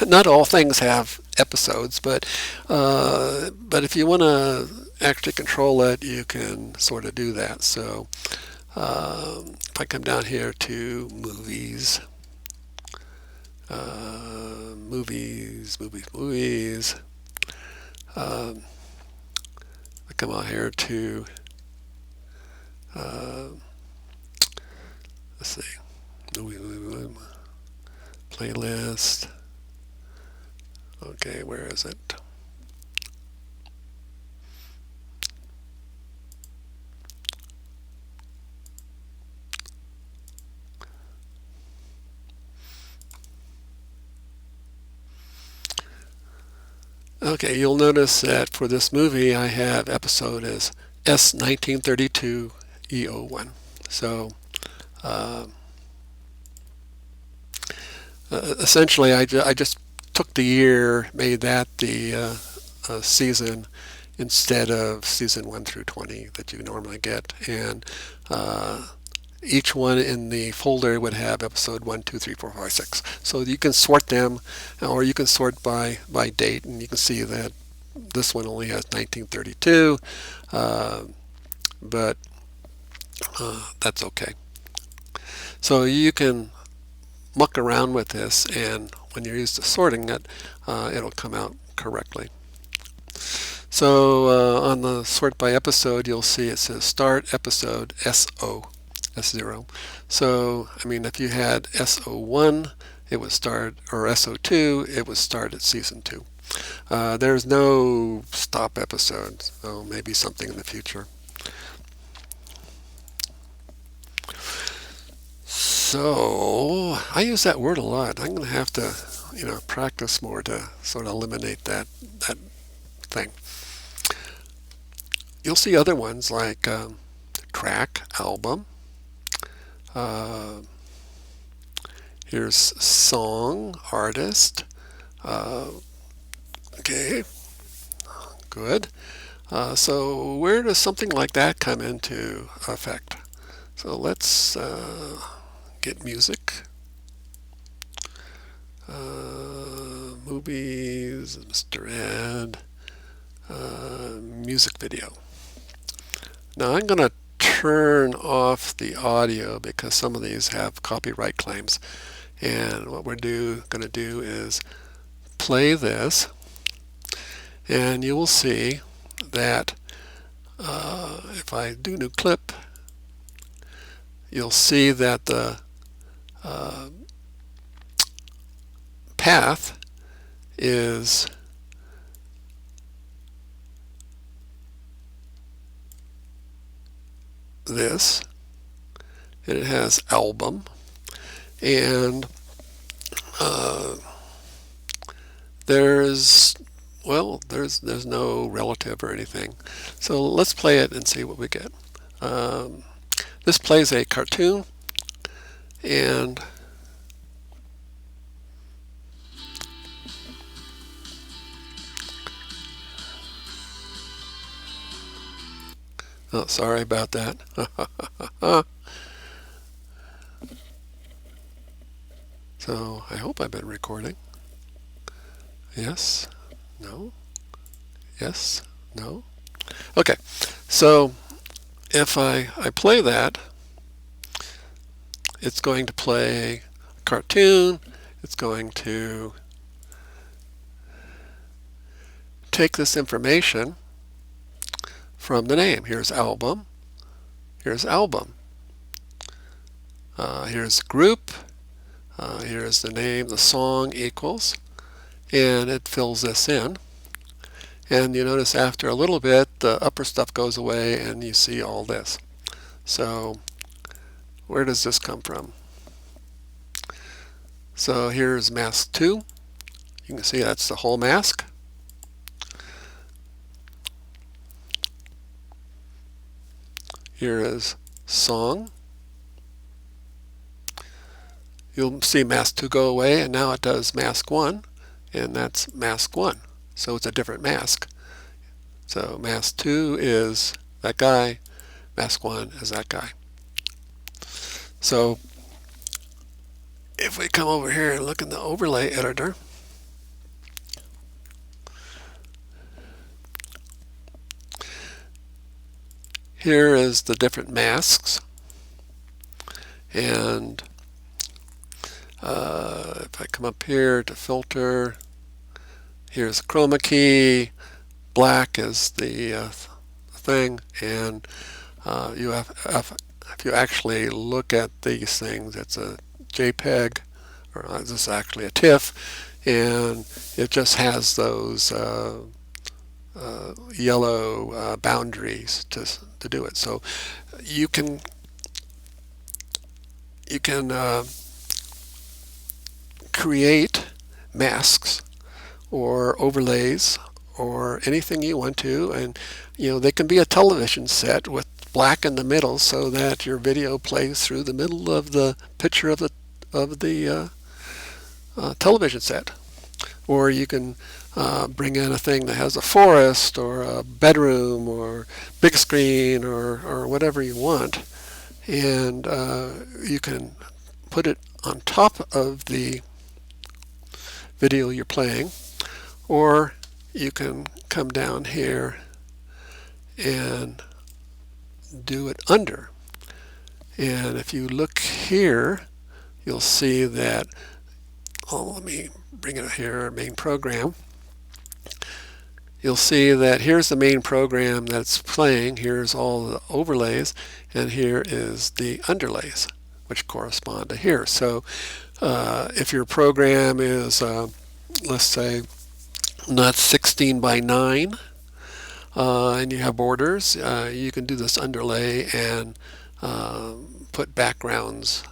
not all things have episodes, but if you want to actually control it, you can sort of do that. So if I come down here to movies, I come out here to let's see, playlist. Okay, where is it? Okay, you'll notice that for this movie I have episode as S1932 E01. So essentially I just took the year, made that the season instead of season 1 through 20 that you normally get, and each one in the folder would have episode 1, 2, 3, 4, 5, 6. So you can sort them, or you can sort by date, and you can see that this one only has 1932, but that's okay. So you can muck around with this, and when you're used to sorting it, it'll come out correctly. So on the sort by episode, you'll see it says start episode SO, S0. So, I mean, if you had SO1, it would start, or SO2, it would start at season 2. There's no stop episode, so maybe something in the future. So I use that word a lot. I'm going to have to, practice more to sort of eliminate that thing. You'll see other ones like track, album. Here's song, artist. Okay, good. So where does something like that come into effect? So let's get music. Movies, Mr. Ed, music video. Now I'm going to turn off the audio because some of these have copyright claims. And what we're going to do is play this, and you will see that if I do new clip, you'll see that the path is this, and it has album, and there's no relative or anything. So let's play it and see what we get. This plays a cartoon, and oh, sorry about that. So I hope I've been recording. Yes, no, yes, no. Okay, so if I play that, it's going to play a cartoon. It's going to take this information from the name. Here's album. Here's album. Here's group. Here's the name, the song equals, and it fills this in. And you notice after a little bit, the upper stuff goes away and you see all this. So where does this come from? So here's mask 2. You can see that's the whole mask. Here is song. You'll see mask 2 go away, and now it does mask 1, and that's mask 1. So it's a different mask. So mask 2 is that guy, mask 1 is that guy. So if we come over here and look in the overlay editor, here is the different masks, and if I come up here to filter, here's the chroma key, black is the thing, and if you actually look at these things, it's a JPEG, or this is actually a TIFF, and it just has those yellow boundaries to do it. So you can create masks or overlays or anything you want to, and they can be a television set with black in the middle so that your video plays through the middle of the picture of the television set. Or you can bring in a thing that has a forest or a bedroom or big screen or whatever you want, and you can put it on top of the video you're playing, or you can come down here and do it under. And if you look here, you'll see that, let me bring it here, main program. You'll see that here's the main program that's playing, here's all the overlays, and here is the underlays, which correspond to here. So if your program is, let's say, not 16 by 9, and you have borders, you can do this underlay and put backgrounds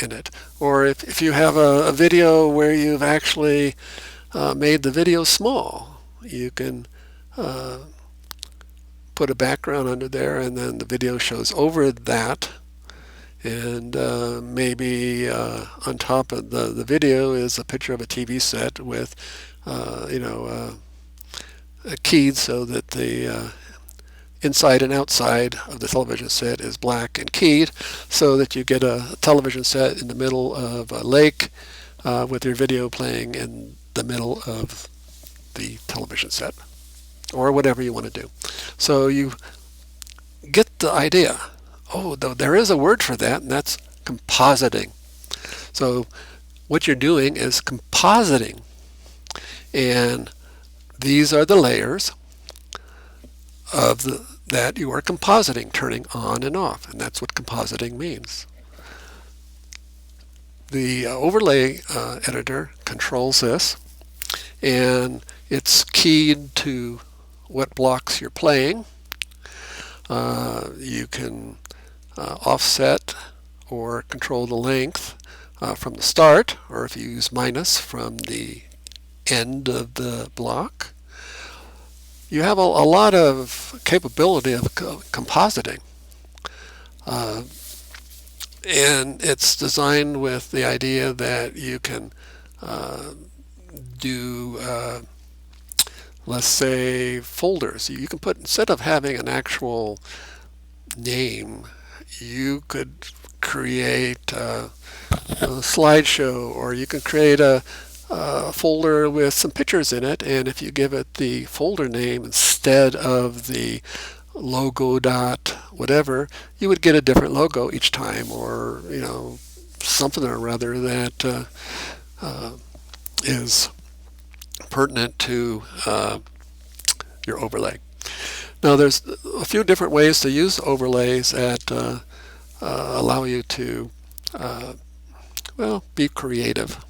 in it. Or if you have a video where you've actually made the video small, you can put a background under there, and then the video shows over that, and maybe on top of the video is a picture of a TV set with keyed so that the inside and outside of the television set is black and keyed, so that you get a television set in the middle of a lake with your video playing in the middle of the television set, or whatever you want to do. So you get the idea. Oh, there is a word for that, and that's compositing. So what you're doing is compositing, and these are the layers of that you are compositing, turning on and off, and that's what compositing means. The overlay editor controls this, and it's keyed to what blocks you're playing. You can offset or control the length from the start, or if you use minus, from the end of the block. You have a lot of capability of compositing. And it's designed with the idea that you can do, let's say, folders. You can put, instead of having an actual name, you could create a slideshow, or you can create a folder with some pictures in it, and if you give it the folder name instead of the logo dot whatever, you would get a different logo each time, or something or other that is pertinent to your overlay. Now there's a few different ways to use overlays that allow you to be creative,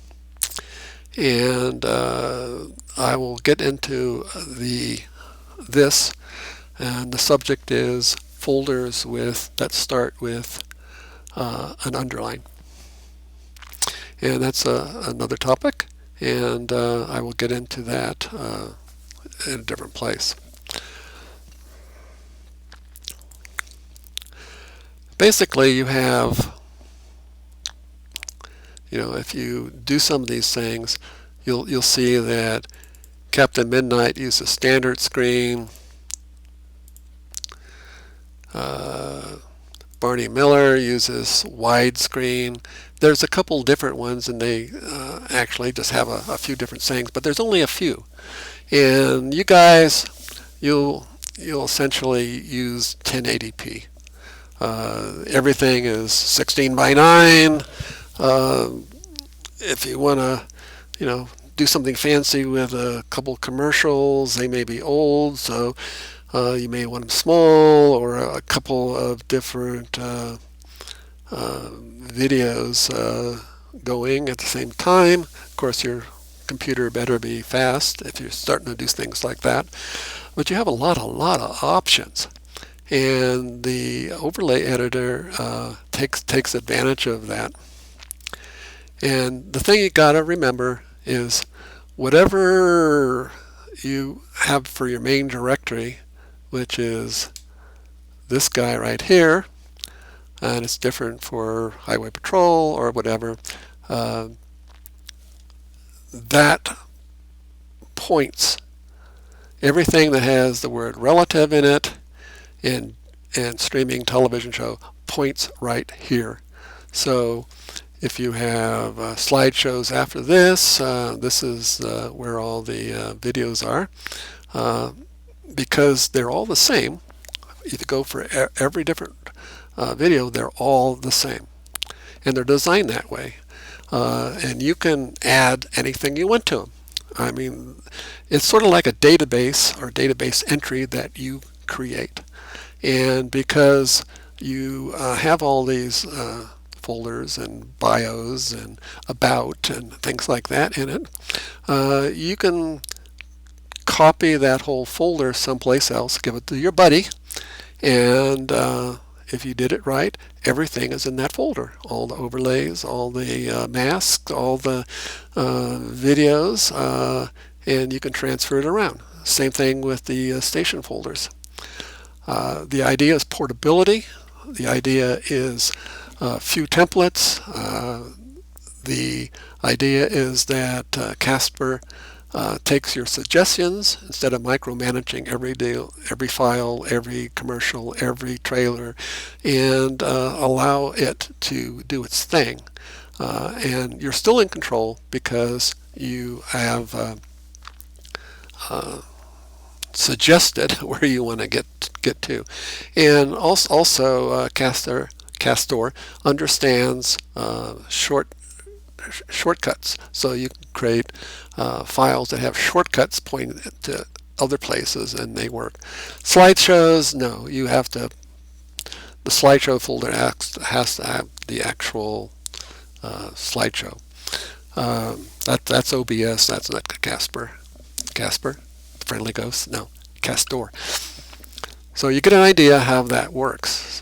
and I will get into this, and the subject is folders that start with an underline, and that's another topic, and I will get into that in a different place. Basically, you have, if you do some of these things, you'll see that Captain Midnight uses standard screen. Barney Miller uses widescreen. There's a couple different ones, and they actually just have a few different things, but there's only a few. And you guys, you'll essentially use 1080p. Everything is 16 by 9. If you want to, do something fancy with a couple commercials, they may be old, so you may want them small, or a couple of different videos going at the same time. Of course, your computer better be fast if you're starting to do things like that. But you have a lot of options, and the overlay editor takes advantage of that. And the thing you gotta remember is whatever you have for your main directory, which is this guy right here, and it's different for highway patrol or whatever, that points everything that has the word relative in it and streaming television show points right here. So if you have slideshows after this, this is where all the videos are. Because they're all the same, if you go for every different video, they're all the same. And they're designed that way. And you can add anything you want to them. I mean, it's sort of like a database or database entry that you create. And because you have all these folders and bios and about and things like that in it, you can copy that whole folder someplace else, give it to your buddy, and if you did it right, everything is in that folder. All the overlays, all the masks, all the videos, and you can transfer it around. Same thing with the station folders. The idea is portability. The idea is few templates. The idea is that Casttor takes your suggestions instead of micromanaging every deal, every file, every commercial, every trailer, and allow it to do its thing. And you're still in control because you have suggested where you want to get to. And also Casttor understands shortcuts, so you can create files that have shortcuts pointing to other places, and they work. Slideshows, no, you have to. The slideshow folder has to have the actual slideshow. That's OBS. That's not Casper. Casper, friendly ghost. No, Casttor. So you get an idea how that works.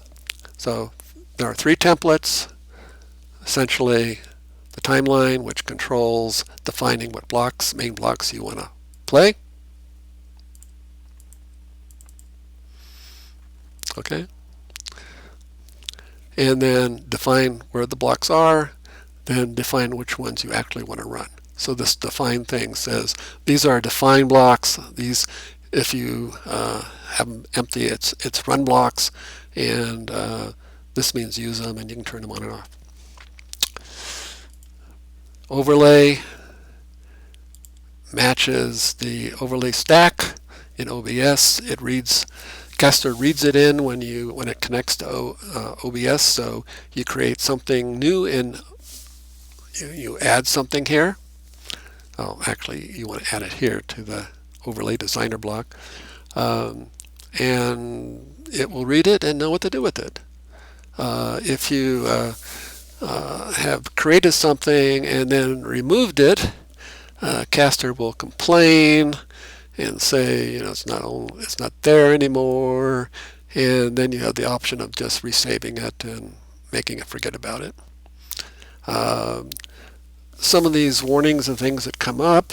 So there are 3 templates, essentially. The timeline, which controls defining what main blocks you want to play. Okay. and then define where the blocks are, then define which ones you actually want to run. So this define thing says these are define blocks. These, if you have them empty, it's run blocks, and this means use them, and you can turn them on and off. Overlay matches the overlay stack in OBS. It reads, Casttor reads it in when it connects to OBS. So you create something new and you add something here. Oh, actually, you want to add it here to the overlay designer block, and it will read it and know what to do with it. If you have created something and then removed it, Casttor will complain and say, it's not there anymore, and then you have the option of just resaving it and making it forget about it. Some of these warnings and things that come up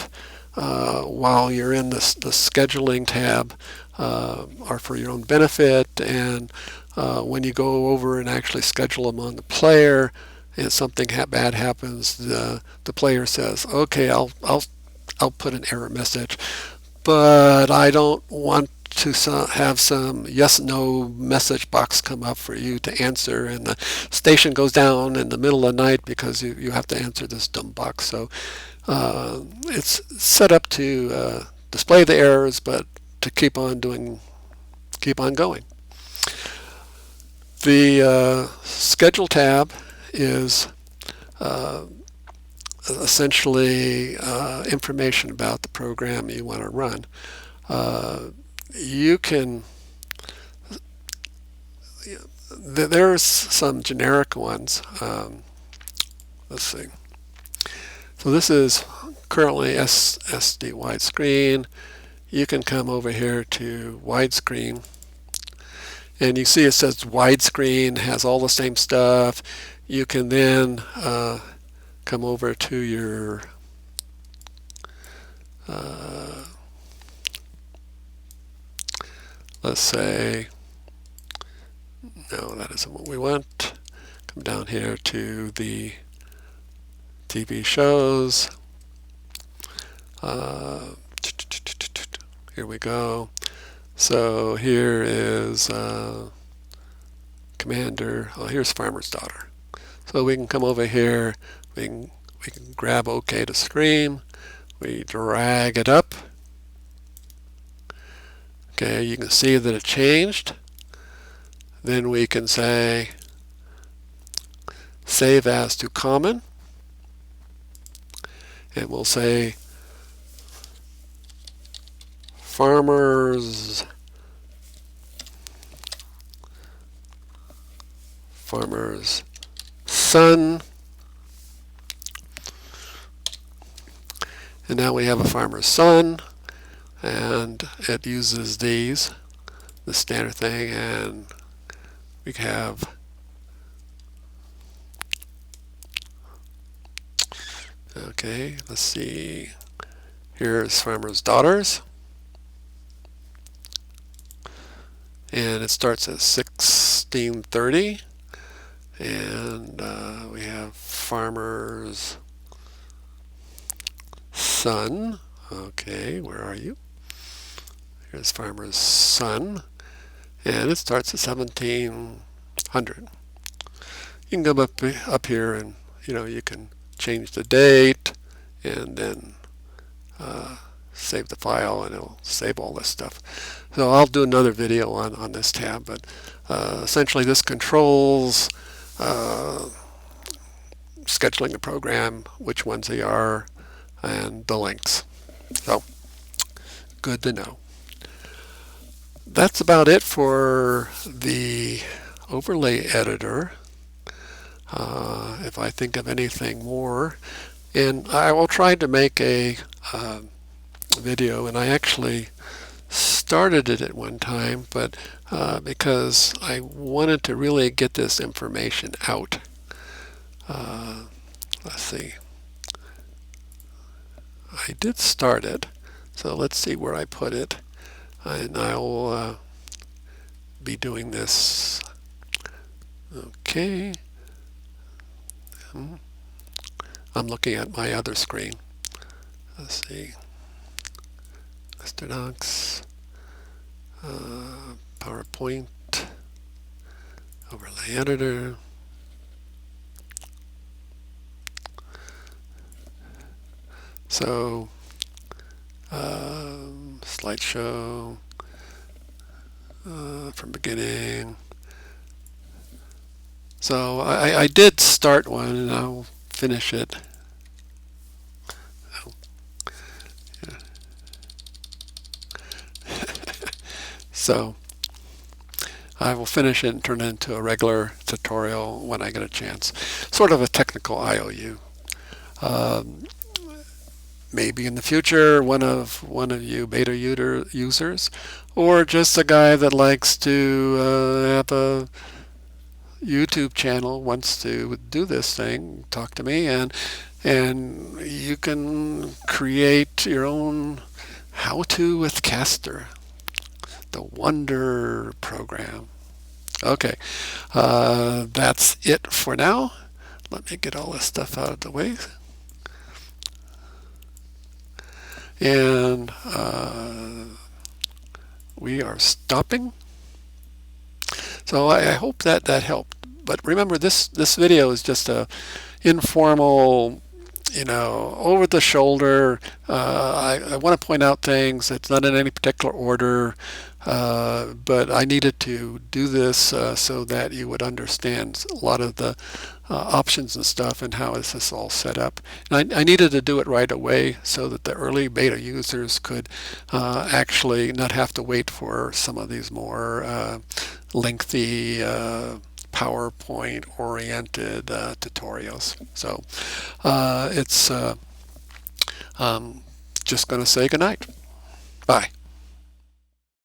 while you're in the scheduling tab are for your own benefit, and when you go over and actually schedule them on the player and something bad happens, the player says, okay, I'll put an error message, but I don't want to have some yes/no message box come up for you to answer, and the station goes down in the middle of the night because you have to answer this dumb box. So it's set up to display the errors, but to keep on going. The schedule tab is essentially information about the program you want to run. You can, there's some generic ones. Let's see. So this is currently SD widescreen. You can come over here to widescreen, and you see it says widescreen, has all the same stuff. You can then come over to your let's say, no, that isn't what we want. Come down here to the TV shows. Here we go. So here is Commander. Oh, here's Farmer's Daughter. So we can come over here. We can grab OK to screen. We drag it up. Okay, you can see that it changed. Then we can say save as to common, and we'll say farmer's son, and now we have a farmer's son, and it uses the standard thing, and we have okay, let's see, here's farmer's daughters, and it starts at 1630, and we have farmer's son. Okay, where are you? Here's farmer's son, and it starts at 1700. You can go up here, and you can change the date, and then save the file, and it'll save all this stuff. So I'll do another video on this tab, but essentially this controls scheduling the program, which ones they are, and the links. So good to know. That's about it for the overlay editor. If I think of anything more, and I will try to make a video, and I actually started it at one time, but because I wanted to really get this information out. Let's see. I did start it, so let's see where I put it, and I'll be doing this Okay. I'm looking at my other screen. Let's see. Mr. Docs, PowerPoint, overlay editor. So, slideshow from beginning. So I did start one, and I'll finish it. So I will finish it and turn it into a regular tutorial when I get a chance. Sort of a technical IOU. Maybe in the future, one of you beta users, or just a guy that likes to have a YouTube channel, wants to do this thing, talk to me, and you can create your own how-to with Casttor, the Wonder program. Okay, that's it for now. Let me get all this stuff out of the way. And we are stopping. So I hope that helped. But remember, this video is just a informal, over the shoulder. I want to point out things. It's not in any particular order, but I needed to do this so that you would understand a lot of the options and stuff and how is this all set up. And I needed to do it right away so that the early beta users could actually not have to wait for some of these more lengthy PowerPoint-oriented tutorials. So it's just going to say goodnight. Bye.